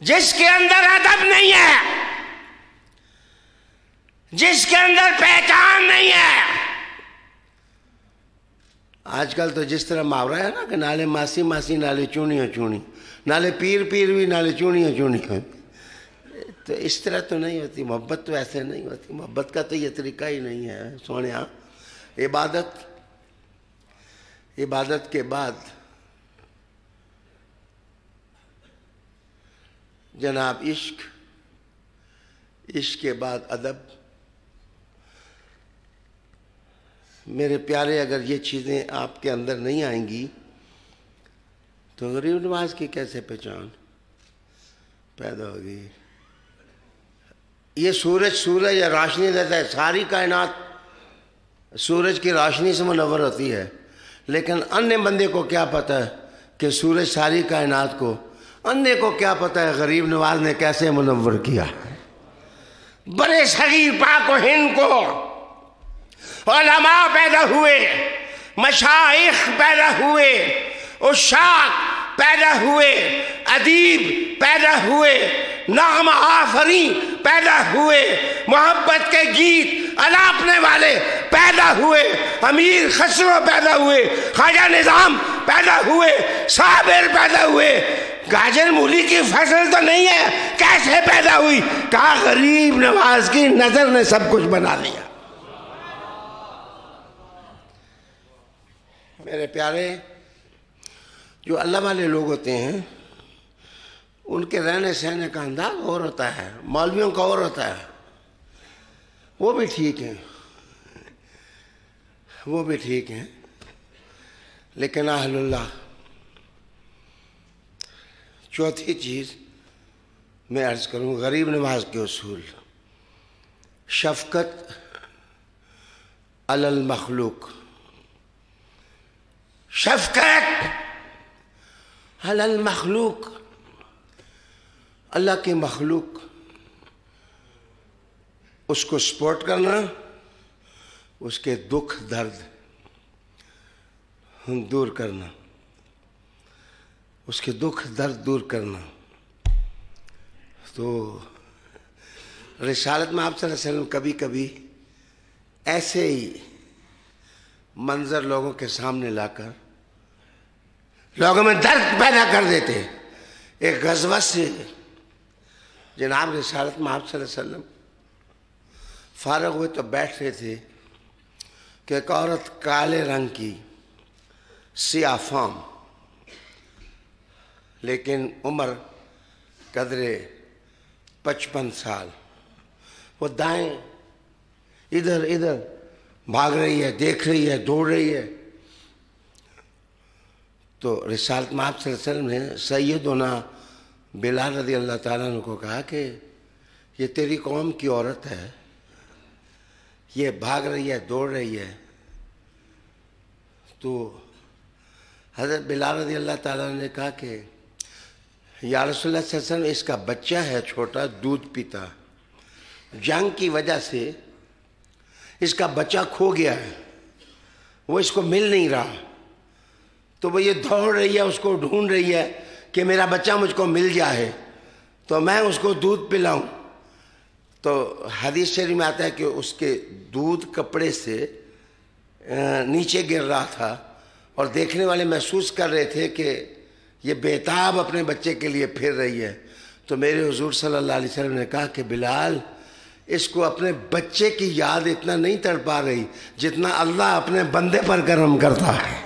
جس کے اندر ادب نہیں ہے، جس کے اندر پہچان نہیں ہے. آج کل تو جس طرح محاورہ ہے نا کہ نالے ماسی ماسی نالے چونیاں چونی، نالے پیر پیر بھی نالے چونیاں چونی. تو اس طرح تو نہیں ہوتی محبت. تو ایسے نہیں ہوتی محبت کا. تو یہ طریقہ ہی نہیں ہے سونیا. عبادت کے بعد جناب عشق کے بعد ادب. میرے پیارے اگر یہ چیزیں آپ کے اندر نہیں آئیں گی تو غریب نواز کی کیسے پہچان پیدا ہوگی. یہ سورج یا روشنی دیتا ہے، ساری کائنات سورج کی روشنی سے منور ہوتی ہے. لیکن انے بندے کو کیا پتہ ہے کہ سورج ساری کائنات کو، انے کو کیا پتہ ہے غریب نواز نے کیسے منور کیا. بڑے صغیر پاک و ہند کو علماء پیدا ہوئے، مشائخ پیدا ہوئے، عشاق پیدا ہوئے، ادیب پیدا ہوئے، نغمہ آفریں پیدا ہوئے، محبت کے گیت الاپنے والے پیدا ہوئے، امیر خسرو پیدا ہوئے، خواجہ نظام پیدا ہوئے. صابر پیدا ہوئے، گاجر مولی کی فصل تو نہیں ہے، کیسے پیدا ہوئی؟ کہا غریب نواز کی نظر نے سب کچھ بنا لیا۔ میرے پیارے، جو اللہ والے لوگ ہوتے ہیں ان کے رہنے سہنے کا انداز اور ہوتا ہے، مولویوں کا اور ہوتا ہے، وہ بھی ٹھیک ہیں، وہ بھی ٹھیک ہیں، لیکن اہل اللہ۔ چوتھی چیز میں عرض کروں، غریب نواز کے اصول، شفقت علی المخلوق، شفقت علی المخلوق، اللہ کی مخلوق اس کو سپورٹ کرنا، اس کے دکھ درد دور کرنا، اس کے دکھ درد دور کرنا۔ تو رسالت میں آپ صلی اللہ علیہ وسلم کبھی کبھی ایسے ہی منظر لوگوں کے سامنے لا کر لوگوں میں درد پیدا کر دیتے۔ ایک غزوہ سے جناب رسالت میں آپ صلی اللہ علیہ وسلم فارغ ہوئے تو بیٹھ رہے تھے کہ ایک عورت کالے رنگ کی، سیاہ فام، لیکن عمر قدرے 55 سال، وہ دائیں ادھر ادھر بھاگ رہی ہے، دیکھ رہی ہے، دوڑ رہی ہے۔ تو رسالت میں آپ صلی اللہ علیہ وسلم نے سیدنا بلال رضی اللہ تعالیٰ عنہ کو کہا کہ یہ تیری قوم کی عورت ہے، یہ بھاگ رہی ہے، دوڑ رہی ہے۔ تو حضرت بلال رضی اللہ تعالیٰ عنہ نے کہا کہ یا رسول اللہ صلی اللہ علیہ وسلم، اس کا بچہ ہے چھوٹا، دودھ پیتا، جنگ کی وجہ سے اس کا بچہ کھو گیا ہے، وہ اس کو مل نہیں رہا، تو وہ یہ دوڑ رہی ہے، اس کو ڈھونڈ رہی ہے کہ میرا بچہ مجھ کو مل جائے تو میں اس کو دودھ پلاؤں۔ تو حدیث شریف میں آتا ہے کہ اس کے دودھ کپڑے سے نیچے گر رہا تھا، اور دیکھنے والے محسوس کر رہے تھے کہ یہ بےتاب اپنے بچے کے لیے پھر رہی ہے۔ تو میرے حضور صلی اللہ علیہ وسلم نے کہا کہ بلال، اس کو اپنے بچے کی یاد اتنا نہیں تڑپا رہی جتنا اللہ اپنے بندے پر کرم کرتا ہے۔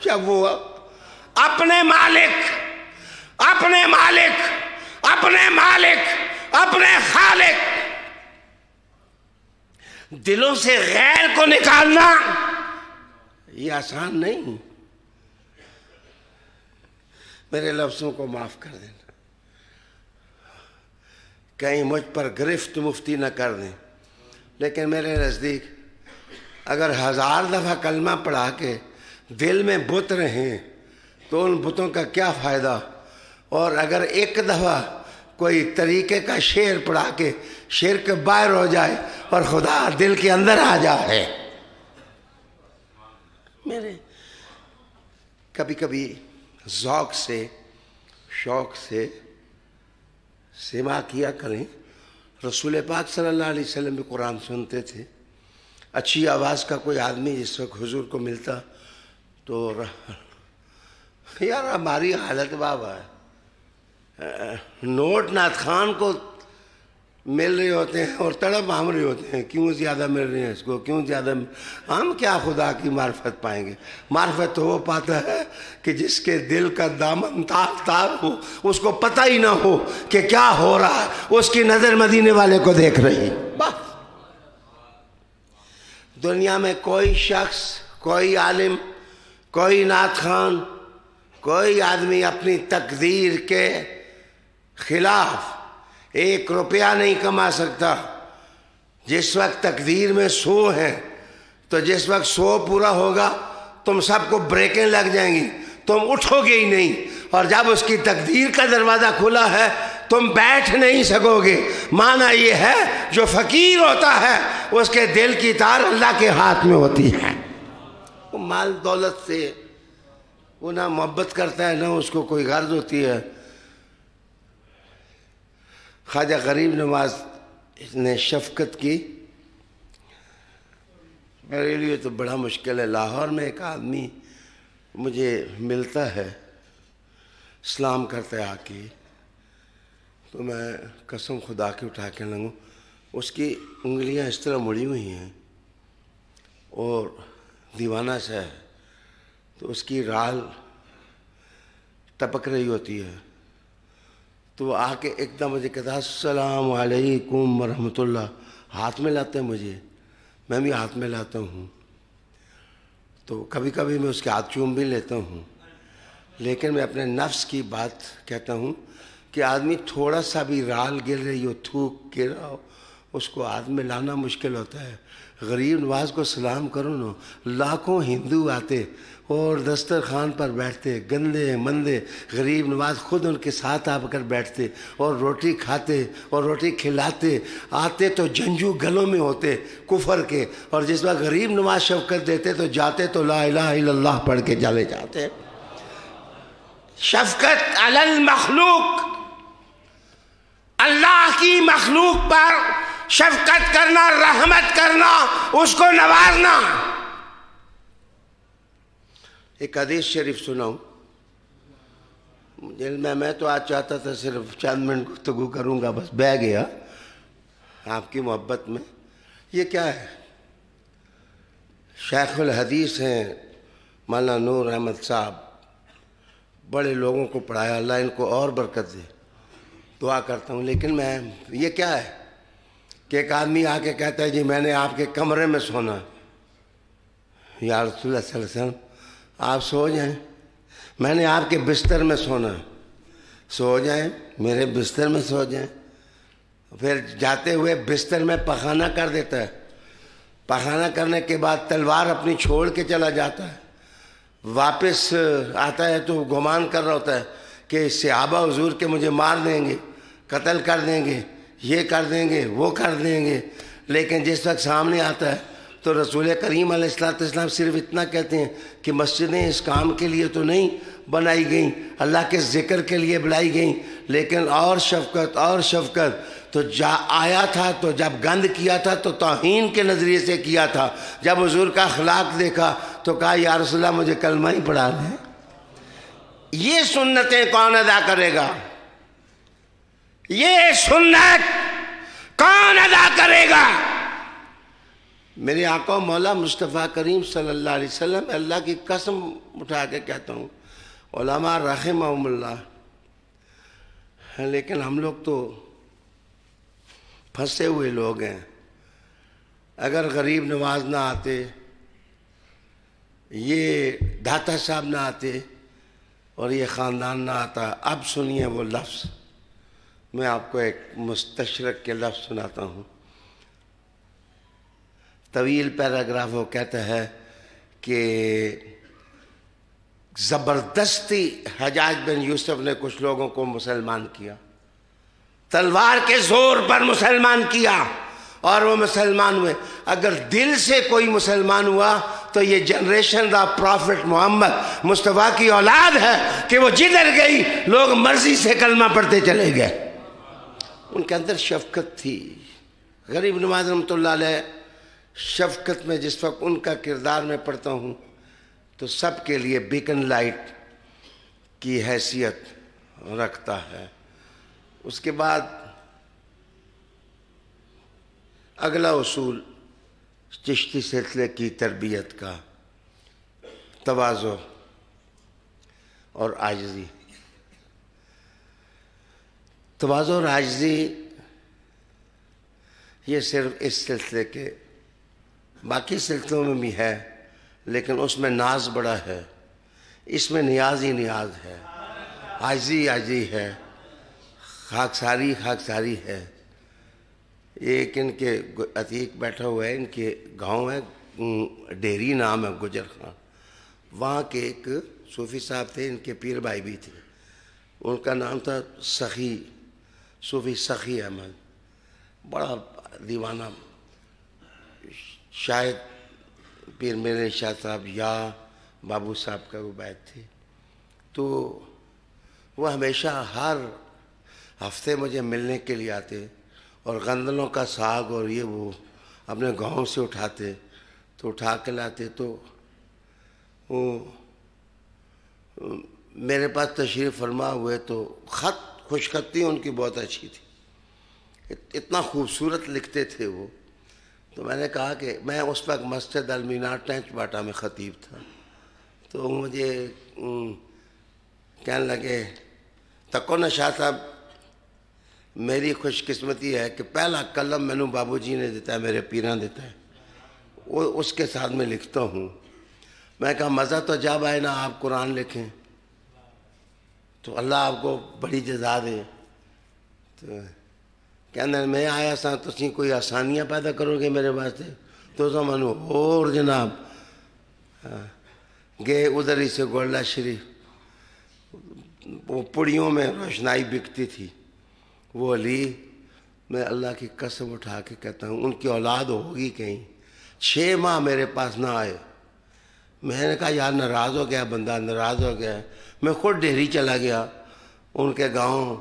جب وہ اپنے مالک اپنے مالک اپنے مالک اپنے خالق دلوں سے غیر کو نکالنا یہ آسان نہیں۔ میرے لفظوں کو معاف کر دینا، کہیں مجھ پر گرفت مفتی نہ کر دیں، لیکن میرے نزدیک اگر 1000 دفعہ کلمہ پڑھا کے دل میں بت رہیں تو ان بتوں کا کیا فائدہ، اور اگر ایک دفعہ کوئی طریقے کا شعر پڑھا کے شرک باہر ہو جائے اور خدا دل کے اندر آ جائے۔ میرے کبھی کبھی ذوق سے، شوق سے سماع کیا کریں۔ رسول پاک صلی اللہ علیہ وسلم بھی قرآن سنتے تھے۔ اچھی آواز کا کوئی آدمی جس وقت حضور کو ملتا تو یار ہماری حالت بابا ہے، نوٹ نعت خان کو مل رہے ہوتے ہیں اور تڑپ ہم رہے ہوتے ہیں، کیوں زیادہ مل رہے ہیں اس کو، کیوں زیادہ ہم کیا خدا کی معرفت پائیں گے؟ معرفت تو وہ پاتا ہے کہ جس کے دل کا دامن تار تار ہو، اس کو پتہ ہی نہ ہو کہ کیا ہو رہا ہے، اس کی نظر مدینے والے کو دیکھ رہی ہے۔ بس دنیا میں کوئی شخص، کوئی عالم، کوئی نعت خان، کوئی آدمی اپنی تقدیر کے خلاف 1 روپیہ نہیں کما سکتا۔ جس وقت تقدیر میں 100 ہے تو جس وقت 100 پورا ہوگا تم سب کو بریکیں لگ جائیں گی، تم اٹھو گے ہی نہیں، اور جب اس کی تقدیر کا دروازہ کھلا ہے تم بیٹھ نہیں سکو گے۔ معنی یہ ہے جو فقیر ہوتا ہے اس کے دل کی تار اللہ کے ہاتھ میں ہوتی ہے۔ وہ مال دولت سے وہ نہ محبت کرتا ہے، نہ اس کو کوئی غرض ہوتی ہے۔ خواجہ غریب نواز نے شفقت کی، میرے لیے تو بڑا مشکل ہے۔ لاہور میں ایک آدمی مجھے ملتا ہے سلام کرتے آ کے تو میں قسم خدا کی اٹھا کے لگوں، اس کی انگلیاں اس طرح مڑی ہوئی ہیں اور دیوانہ سا ہے، تو اس کی رال ٹپک رہی ہوتی ہے، تو وہ آ کے ایک دم مجھے کہتا ہے السلام علیکم ورحمۃ اللہ، ہاتھ میں لاتے ہیں مجھے، میں بھی ہاتھ میں لاتا ہوں، تو کبھی کبھی میں اس کے ہاتھ چوم بھی لیتا ہوں، لیکن میں اپنے نفس کی بات کہتا ہوں کہ آدمی تھوڑا سا بھی رال گر رہی ہو، تھوک گر رہا ہو، اس کو ہاتھ میں لانا مشکل ہوتا ہے۔ غریب نواز کو سلام کرو نا، لاکھوں ہندو آتے اور دسترخوان پر بیٹھتے، گندے مندے غریب نواز خود ان کے ساتھ آ کر بیٹھتے اور روٹی کھاتے اور روٹی کھلاتے، آتے تو جنجو گلوں میں ہوتے کفر کے، اور جس وقت غریب نواز شفقت دیتے تو جاتے تو لا الہ الا اللہ پڑھ کے چلے جاتے۔ شفقت علی المخلوق، اللہ کی مخلوق پر شفقت کرنا، رحمت کرنا، اس کو نوازنا۔ ایک حدیث شریف سناؤں، دل میں تو آج چاہتا تھا صرف چند منٹ گفتگو کروں گا، بس بہ گیا آپ کی محبت میں۔ یہ کیا ہے؟ شیخ الحدیث ہیں مولانا نور احمد صاحب، بڑے لوگوں کو پڑھایا، اللہ ان کو اور برکت دے، دعا کرتا ہوں۔ لیکن میں یہ کیا ہے کہ ایک آدمی آ کے کہتا ہے جی میں نے آپ کے کمرے میں سونا، یا رسول اللہ صلی اللہ علیہ وسلم آپ سو جائیں، میں نے آپ کے بستر میں سونا، سو جائیں، میرے بستر میں سو جائیں۔ پھر جاتے ہوئے بستر میں پخانہ کر دیتا ہے، پخانہ کرنے کے بعد تلوار اپنی چھوڑ کے چلا جاتا ہے، واپس آتا ہے تو گمان کر رہا ہوتا ہے کہ صحابہ حضور کے مجھے مار دیں گے، قتل کر دیں گے، یہ کر دیں گے، وہ کر دیں گے، لیکن جس وقت سامنے آتا ہے تو رسول کریم علیہ السلام صرف اتنا کہتے ہیں کہ مسجدیں اس کام کے لیے تو نہیں بنائی گئیں، اللہ کے ذکر کے لیے بنائی گئیں، لیکن اور شفقت اور شفقت۔ تو آیا تھا تو جب گند کیا تھا تو توہین کے نظریے سے کیا تھا، جب حضور کا اخلاق دیکھا تو کہا یا رسول اللہ مجھے کلمہ ہی پڑھا دیں۔ یہ سنتیں کون ادا کرے گا؟ یہ سنت کون ادا کرے گا؟ میرے آقا مولا مصطفیٰ کریم صلی اللہ علیہ وسلم، اللہ کی قسم اٹھا کے کہتا ہوں، علماء رحمہم اللہ، لیکن ہم لوگ تو پھنسے ہوئے لوگ ہیں۔ اگر غریب نواز نہ آتے، یہ داتا صاحب نہ آتے اور یہ خاندان نہ آتا، اب سنیے وہ لفظ، میں آپ کو ایک مستشرق کے لفظ سناتا ہوں، طویل پیراگراف۔ وہ کہتا ہے کہ زبردستی حجاج بن یوسف نے کچھ لوگوں کو مسلمان کیا، تلوار کے زور پر مسلمان کیا اور وہ مسلمان ہوئے۔ اگر دل سے کوئی مسلمان ہوا تو یہ جنریشن دا پروفٹ محمد مصطفیٰ کی اولاد ہے کہ وہ جدھر گئی لوگ مرضی سے کلمہ پڑھتے چلے گئے۔ ان کے اندر شفقت تھی۔ غریب نواز رحمۃ اللہ علیہ شفقت میں جس وقت ان کا کردار میں پڑھتا ہوں تو سب کے لیے بیکن لائٹ کی حیثیت رکھتا ہے۔ اس کے بعد اگلا اصول چشتی سلسلے کی تربیت کا، تواضع اور عاجزی۔ تواضع اور عاجزی یہ صرف اس سلسلے کے، باقی سلسلوں میں بھی ہے لیکن اس میں ناز بڑا ہے، اس میں نیاز ہی نیاز ہے، عاجزی عاجزی ہے، خاکساری خاکساری ہے۔ ایک ان کے عتیق بیٹھا ہوا ہے، ان کے گاؤں ہے ڈیری نام ہے گجر خان، وہاں کے ایک صوفی صاحب تھے، ان کے پیر بھائی بھی تھے، ان کا نام تھا سخی، صوفی سخی احمد، بڑا دیوانہ، شاید پیر میرے شاہ صاحب یا بابو صاحب کا وہ بیت تھے۔ تو وہ ہمیشہ ہر ہفتے مجھے ملنے کے لیے آتے اور غندلوں کا ساگ اور یہ وہ اپنے گاؤں سے اٹھاتے تو اٹھا کے لاتے، تو وہ میرے پاس تشریف فرما ہوئے تو خط خوش خطی ان کی بہت اچھی تھی، اتنا خوبصورت لکھتے تھے وہ. تو میں نے کہا کہ میں اس وقت مسجد المینار ٹینچ باٹا میں خطیب تھا، تو مجھے کہنے لگے تکو شاہ صاحب میری خوش قسمتی ہے کہ پہلا قلم میں نے بابو جی نے دیتا ہے، میرے پیران دیتا ہے، وہ اس کے ساتھ میں لکھتا ہوں. میں کہا مزہ تو جب آئے نا آپ قرآن لکھیں تو اللہ آپ کو بڑی جزا دے. تو کہنا میں آیا سا تسی کوئی آسانیاں پیدا کرو گے میرے واسطے، تو منو اور جناب گئے ادھر ہی سے گولڈا شریف، وہ پڑیوں میں روشنائی بکتی تھی، وہ علی میں اللہ کی قسم اٹھا کے کہتا ہوں ان کی اولاد ہوگی کہیں، 6 ماہ میرے پاس نہ آئے. میں نے کہا یار ناراض ہو گیا بندہ، ناراض ہو گیا. میں خود ڈیری چلا گیا ان کے گاؤں،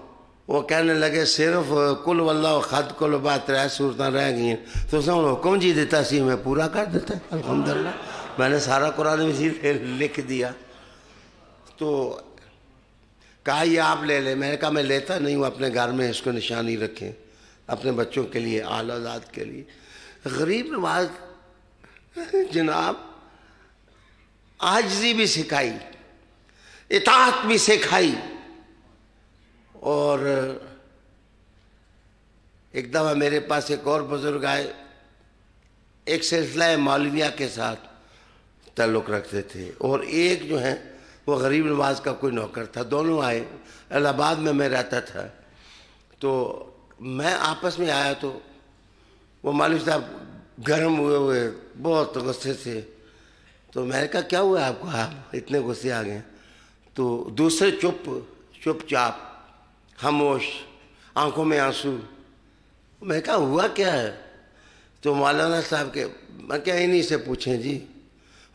وہ کہنے لگے صرف کل واللہ خط کل بعد 3 صورتیں رہ گئی ہیں، تو اس نے حکم جی دیتا سی میں پورا کر دیتا. الحمدللہ میں نے سارا قرآن مجید لکھ دیا. تو کہا یہ آپ لے لیں. میں نے کہا میں لیتا نہیں ہوں، اپنے گھر میں اس کو نشانی رکھیں اپنے بچوں کے لیے، آل اولاد کے لیے. غریب نواز جناب عاجزی بھی سکھائی، اطاعت بھی سکھائی. اور ایک دفعہ میرے پاس ایک اور بزرگ آئے، ایک سلسلہ مولویہ کے ساتھ تعلق رکھتے تھے اور ایک جو ہے وہ غریب نواز کا کوئی نوکر تھا. دونوں آئے، الہ آباد میں رہتا تھا. تو میں آپس میں آیا تو وہ مولوی صاحب گرم ہوئے بہت غصے سے. تو میں نے کہا کیا ہوا آپ کو، آپ اتنے غصے آ گئے؟ تو دوسرے چپ چاپ خاموش، آنکھوں میں آنسو. میں کہا ہوا کیا ہے؟ تو مولانا صاحب کے میں کیا انہی سے پوچھیں جی.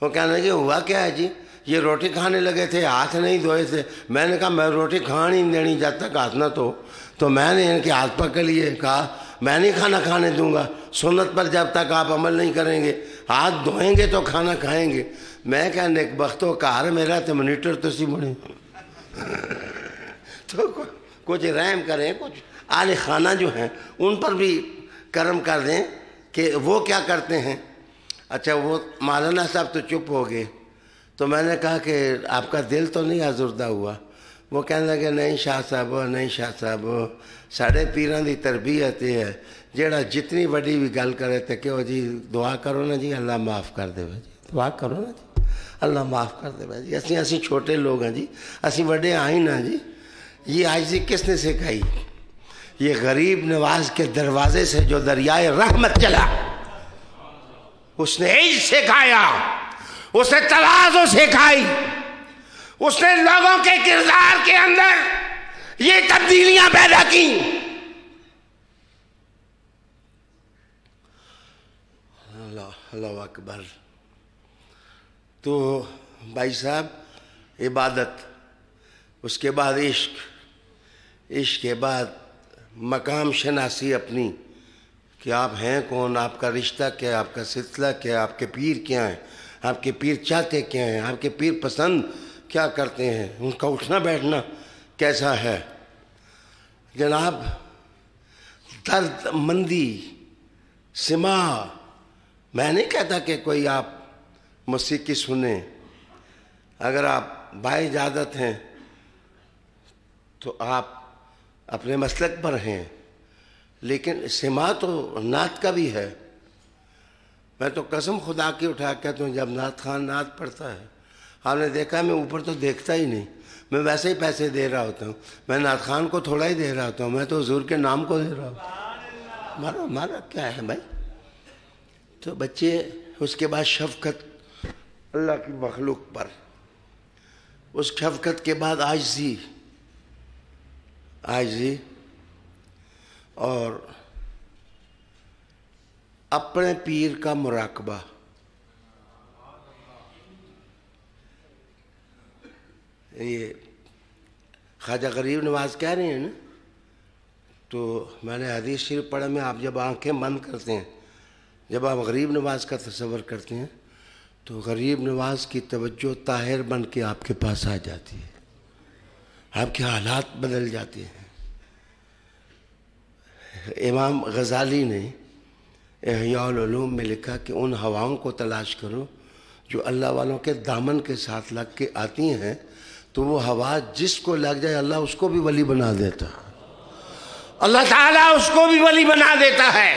وہ کہنے لگے ہوا کیا ہے جی؟ یہ روٹی کھانے لگے تھے، ہاتھ نہیں دھوئے تھے. میں نے کہا میں روٹی کھانے نہیں دینی جب تک ہاتھ نہ دھو. تو میں نے ان کے ہاتھ پکڑ لیے، کہا میں نہیں کھانا کھانے دوں گا، سنت پر جب تک آپ عمل نہیں کریں گے، ہاتھ دھوئیں گے تو کھانا کھائیں گے. میں کہا نیک بختو کار میرا تو منیٹر تو سی بنے. تو کچھ رحم کریں، کچھ اہل خانہ جو ہیں ان پر بھی کرم کر دیں کہ وہ کیا کرتے ہیں. اچھا وہ مولانا صاحب تو چپ ہو گئے. تو میں نے کہا کہ آپ کا دل تو نہیں آزردہ ہوا؟ وہ کہنے لگے نہیں شاہ صاحب، نہیں شاہ صاحب، ساڑھے پیران دی تربیت یہ ہے جیڑا جتنی بڑی بھی گل کرے تو کہ جی دعا کرو نا جی اللہ معاف کر دے جی، دعا کرو نا جی اللہ معاف کر دے جی. اسی چھوٹے لوگ ہیں جی، اسی بڑے آئیں نا جی. یہ عاجزی کس نے سکھائی؟ یہ غریب نواز کے دروازے سے جو دریائے رحمت چلا اس نے عجز سکھایا، اس نے تواضع سکھائی، اس نے لوگوں کے کردار کے اندر یہ تبدیلیاں پیدا کی. اللہ اکبر. تو بھائی صاحب عبادت، اس کے بعد عشق کے بعد مقام شناسی اپنی کہ آپ ہیں کون، آپ کا رشتہ کیا ہے، آپ کا سلسلہ کیا ہے، آپ کے پیر کیا ہیں، آپ کے پیر چاہتے کیا ہیں، آپ کے پیر پسند کیا کرتے ہیں، ان کا اٹھنا بیٹھنا کیسا ہے. جناب درد مندی سما، میں نہیں کہتا کہ کوئی آپ موسیقی سنیں، اگر آپ بائی اجازت ہیں تو آپ اپنے مسلک پر ہیں، لیکن سما تو نعت کا بھی ہے. میں تو قسم خدا کی اٹھا کہتا ہوں جب نعت خان نعت پڑھتا ہے، آپ نے دیکھا میں اوپر تو دیکھتا ہی نہیں، میں ویسے ہی پیسے دے رہا ہوتا ہوں، میں نعت خان کو تھوڑا ہی دے رہا ہوتا ہوں، میں تو حضور کے نام کو دے رہا ہوں. مارا کیا ہے بھائی. تو بچے اس کے بعد شفقت اللہ کی مخلوق پر، اس شفقت کے بعد عاجزی اور اپنے پیر کا مراقبہ. یہ خواجہ غریب نواز کہہ رہے ہیں نا، تو میں نے حدیث شریف پڑھا میں، آپ جب آنکھیں بند کرتے ہیں، جب آپ غریب نواز کا تصور کرتے ہیں تو غریب نواز کی توجہ طاہر بن کے آپ کے پاس آ جاتی ہے، آپ کے حالات بدل جاتے ہیں۔ امام غزالی نے احیاء العلوم میں لکھا کہ ان ہواؤں کو تلاش کرو جو اللہ والوں کے دامن کے ساتھ لگ کے آتی ہیں، تو وہ ہوا جس کو لگ جائے اللہ اس کو بھی ولی بنا دیتا، اللہ تعالیٰ اس کو بھی ولی بنا دیتا ہے۔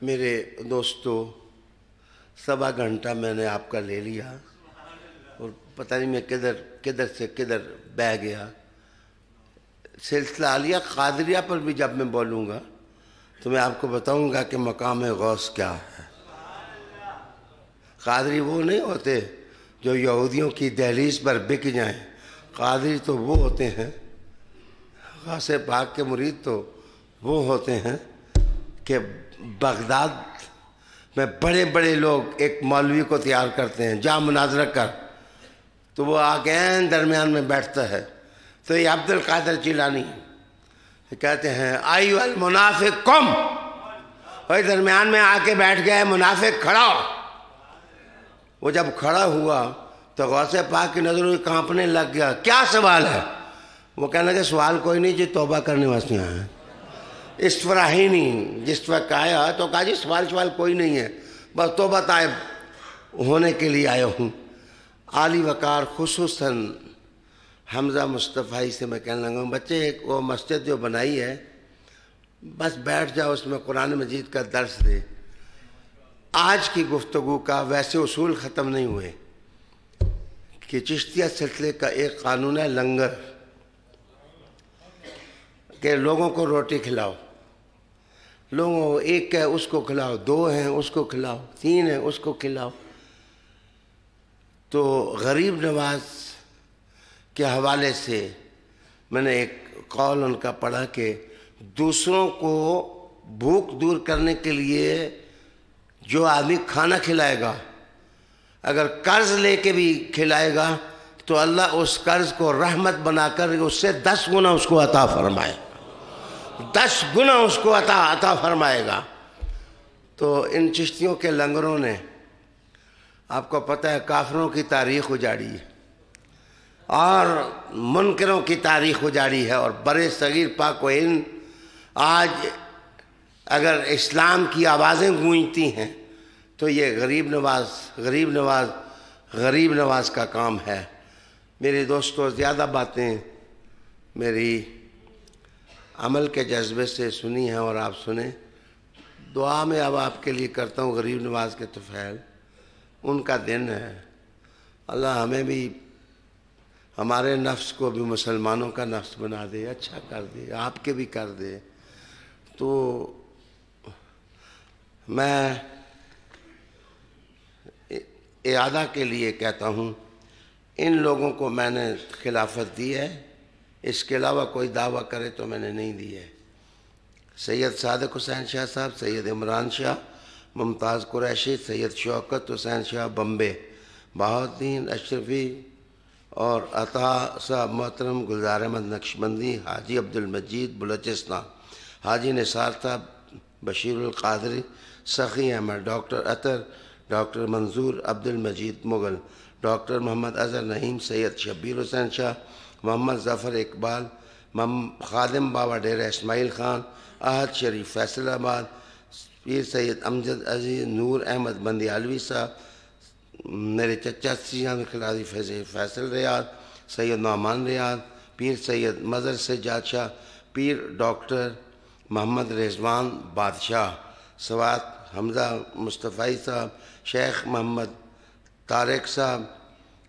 میرے دوستو، 1.25 گھنٹہ میں نے آپ کا لے لیا اور پتہ نہیں میں کدھر سے کدھر بہ گیا۔ سلسلہ عالیہ قادریہ پر بھی جب میں بولوں گا تو میں آپ کو بتاؤں گا کہ مقام غوث کیا ہے۔ قادری وہ نہیں ہوتے جو یہودیوں کی دہلیز پر بک جائیں، قادری تو وہ ہوتے ہیں، غوث پاک کے مرید تو وہ ہوتے ہیں کہ بغداد میں بڑے بڑے لوگ ایک مولوی کو تیار کرتے ہیں، جا مناظرہ کر، تو وہ آگے درمیان میں بیٹھتا ہے، تو یہ عبد القادر جیلانی کہتے ہیں ایھا المنافق قم، اور درمیان میں آ کے بیٹھ گئے، منافق کھڑا ہو۔ وہ جب کھڑا ہوا تو غوث پاک کی نظروں میں کانپنے لگ گیا، کیا سوال ہے؟ وہ کہنے لگے سوال کوئی نہیں جی، توبہ کرنے واسطے آئے ہیں۔ اسفراہینی جس وقت آیا تو کہا جی سوال کوئی نہیں ہے، بس توبہ طائب ہونے کے لیے آیا ہوں۔ عالی وقار خصوصاً حمزہ مصطفی سے میں کہنے لگا ہوں، بچے ایک وہ مسجد جو بنائی ہے بس بیٹھ جاؤ، اس میں قرآن مجید کا درس دے۔ آج کی گفتگو کا ویسے اصول ختم نہیں ہوئے کہ چشتیہ سلسلے کا ایک قانون ہے لنگر، کہ لوگوں کو روٹی کھلاؤ، لوگوں ایک ہے اس کو کھلاؤ، 2 ہیں اس کو کھلاؤ، 3 ہیں اس کو کھلاؤ۔ تو غریب نواز کے حوالے سے میں نے ایک قول ان کا پڑھا کہ دوسروں کو بھوک دور کرنے کے لیے جو آدمی کھانا کھلائے گا، اگر قرض لے کے بھی کھلائے گا تو اللہ اس قرض کو رحمت بنا کر اس سے 10 گنا اس کو عطا فرمائے، 10 گنا اس کو عطا فرمائے گا۔ تو ان چشتیوں کے لنگروں نے آپ کو پتہ ہے کافروں کی تاریخ اجاڑی ہے اور منکروں کی تاریخ اجاڑی ہے، اور برے صغیر پاک و ہند آج اگر اسلام کی آوازیں گونجتی ہیں تو یہ غریب نواز کا کام ہے۔ میرے دوستو، زیادہ باتیں میری عمل کے جذبے سے سنی ہیں اور آپ سنیں، دعا میں اب آپ کے لیے کرتا ہوں غریب نواز کے طفیل، ان کا دن ہے، اللہ ہمیں بھی ہمارے نفس کو بھی مسلمانوں کا نفس بنا دے، اچھا کر دے، آپ کے بھی کر دے۔ تو میں اعادہ کے لیے کہتا ہوں، ان لوگوں کو میں نے خلافت دی ہے، اس کے علاوہ کوئی دعویٰ کرے تو میں نے نہیں دی ہے۔ سید صادق حسین شاہ صاحب، سید عمران شاہ، ممتاز قریشی، سید شوکت حسین شاہ بمبے، بہاؤالدین اشرفی اور عطا صاحب محترم، گلزار احمد نقشبندی، حاجی عبدالمجید بلوچستان، حاجی نثار صاحب، بشیر القادری، سخی احمد، ڈاکٹر عطر، ڈاکٹر منظور عبدالمجید مغل، ڈاکٹر محمد اظہر نعیم، سید شبیر حسین شاہ، محمد ظفر اقبال، خادم بابا ڈیرہ اسماعیل خان، احد شریف فیصل آباد، پیر سید امجد عزیز، نور احمد بندیالوی صاحب، میرے چچا سیاں خلادی فیصل ریاض، سید نعمان ریاض، پیر سید مظہر سجاد شاہ، پیر ڈاکٹر محمد رضوان بادشاہ، سوات حمزہ مصطفی صاحب، شیخ محمد طارق صاحب،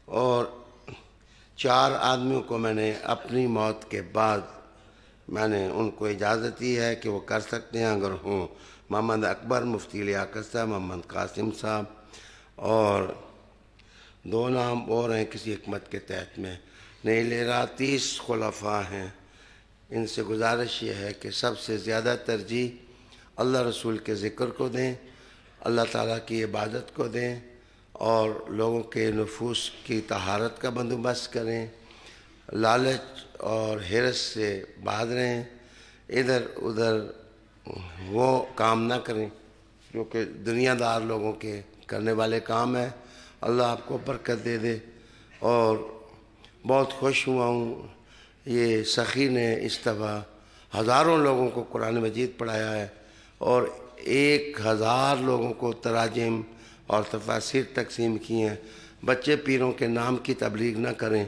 اور 4 آدمیوں کو میں نے اپنی موت کے بعد میں نے ان کو اجازت دی ہے کہ وہ کر سکتے ہیں اگر ہوں، محمد اکبر، مفتی لیاقت صاحب، محمد قاسم صاحب، اور 2 نام اور ہیں کسی حکمت کے تحت میں نہیں لے رہا، 30 خلفاء ہیں۔ ان سے گزارش یہ ہے کہ سب سے زیادہ ترجیح اللہ رسول کے ذکر کو دیں، اللہ تعالیٰ کی عبادت کو دیں، اور لوگوں کے نفوس کی طہارت کا بندوبست کریں، لالچ اور حرص سے باز رہیں، ادھر ادھر وہ کام نہ کریں جو کہ دنیا دار لوگوں کے کرنے والے کام ہے۔ اللہ آپ کو برکت دے دے۔ اور بہت خوش ہوا ہوں، یہ سخی نے اس دفعہ ہزاروں لوگوں کو قرآن مجید پڑھایا ہے اور 1000 لوگوں کو تراجم اور تفاسیر تقسیم کی ہیں۔ بچے پیروں کے نام کی تبلیغ نہ کریں،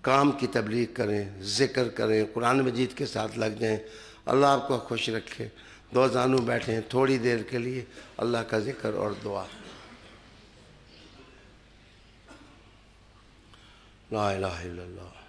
کام کی تبلیغ کریں، ذکر کریں، قرآن مجید کے ساتھ لگ جائیں۔ اللہ آپ کو خوش رکھے۔ دو زانو بیٹھے ہیں تھوڑی دیر کے لیے اللہ کا ذکر اور دعا۔ لا الہ الا اللہ۔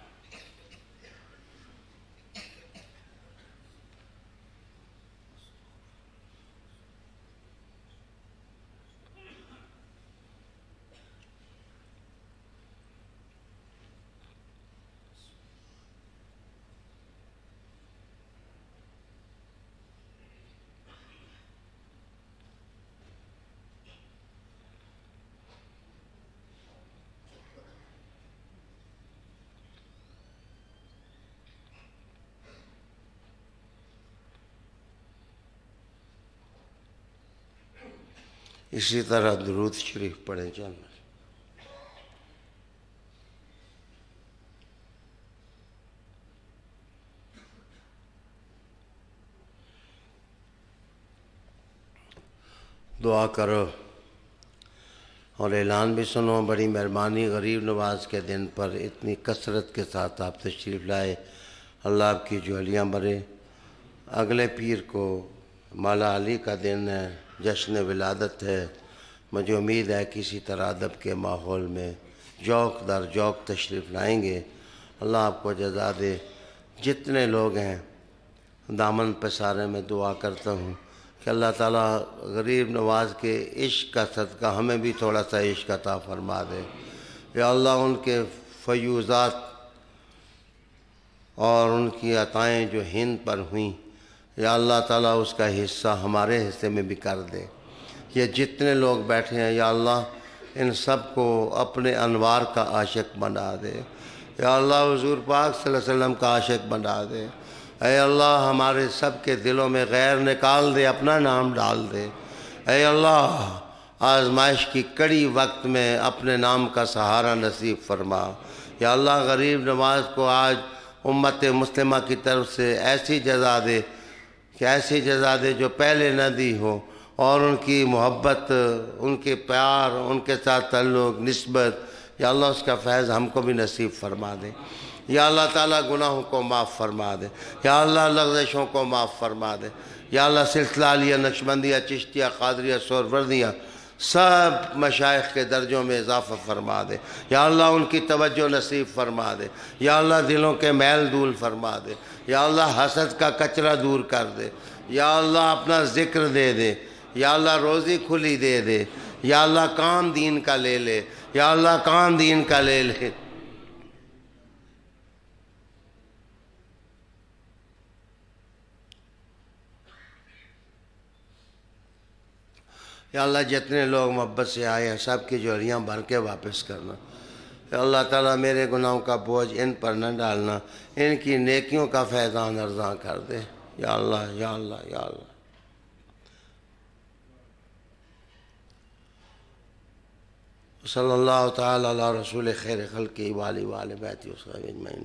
اسی طرح درود شریف پڑھیں چند۔ دعا کرو اور اعلان بھی سنو۔ بڑی مہربانی، غریب نواز کے دن پر اتنی کثرت کے ساتھ آپ تشریف لائے۔ اللہ آپ کی جھولیاں بھرے۔ اگلے پیر کو مولا علی کا دن ہے، جشن ولادت ہے۔ مجھے امید ہے کسی طرح ادب کے ماحول میں جوق در جوق تشریف لائیں گے۔ اللہ آپ کو جزا دے۔ جتنے لوگ ہیں دامن پسارے میں دعا کرتا ہوں کہ اللہ تعالیٰ غریب نواز کے عشق کا صدقہ ہمیں بھی تھوڑا سا عشق عطا فرما دے۔ یا اللہ ان کے فیوضات اور ان کی عطائیں جو ہند پر ہوئیں، یا اللہ تعالیٰ اس کا حصہ ہمارے حصے میں بھی کر دے۔ یہ جتنے لوگ بیٹھے ہیں یا اللہ ان سب کو اپنے انوار کا عاشق بنا دے۔ یا اللہ حضور پاک صلی اللہ علیہ وسلم کا عاشق بنا دے۔ اے اللہ ہمارے سب کے دلوں میں غیر نکال دے، اپنا نام ڈال دے۔ اے اللہ آزمائش کی کڑی وقت میں اپنے نام کا سہارا نصیب فرما۔ یا اللہ غریب نواز کو آج امت مسلمہ کی طرف سے ایسی جزا دے کہ ایسی جزا دے جو پہلے نہ دی ہو، اور ان کی محبت، ان کے پیار، ان کے ساتھ تعلق، نسبت، یا اللہ اس کا فیض ہم کو بھی نصیب فرما دے۔ یا اللہ تعالیٰ گناہوں کو معاف فرما دے۔ یا اللہ لغزشوں کو معاف فرما دے۔ یا اللہ سلسلہ عالیہ، نقشبندیہ، چشتیہ، قادریہ، سہروردیہ سب مشائخ کے درجوں میں اضافہ فرما دے۔ یا اللہ ان کی توجہ نصیب فرما دے۔ یا اللہ دلوں کے میل دول فرما دے۔ یا اللہ حسد کا کچرا دور کر دے۔ یا اللہ اپنا ذکر دے دے۔ یا اللہ روزی کھلی دے دے۔ یا اللہ کام دین کا لے لے۔ یا اللہ کام دین کا لے لے۔ یا اللہ جتنے لوگ محبت سے آئے ہیں سب کی جھولیاں بھر کے واپس کرنا۔ یا اللہ تعالیٰ میرے گناہوں کا بوجھ ان پر نہ ڈالنا، ان کی نیکیوں کا فیضان ارزاں کر دے۔ یا اللہ یا اللہ یا اللہ۔ صلی اللہ تعالیٰ علی رسول خیر خلقہ وآلہ بیتہ وصحبہ اجمعین۔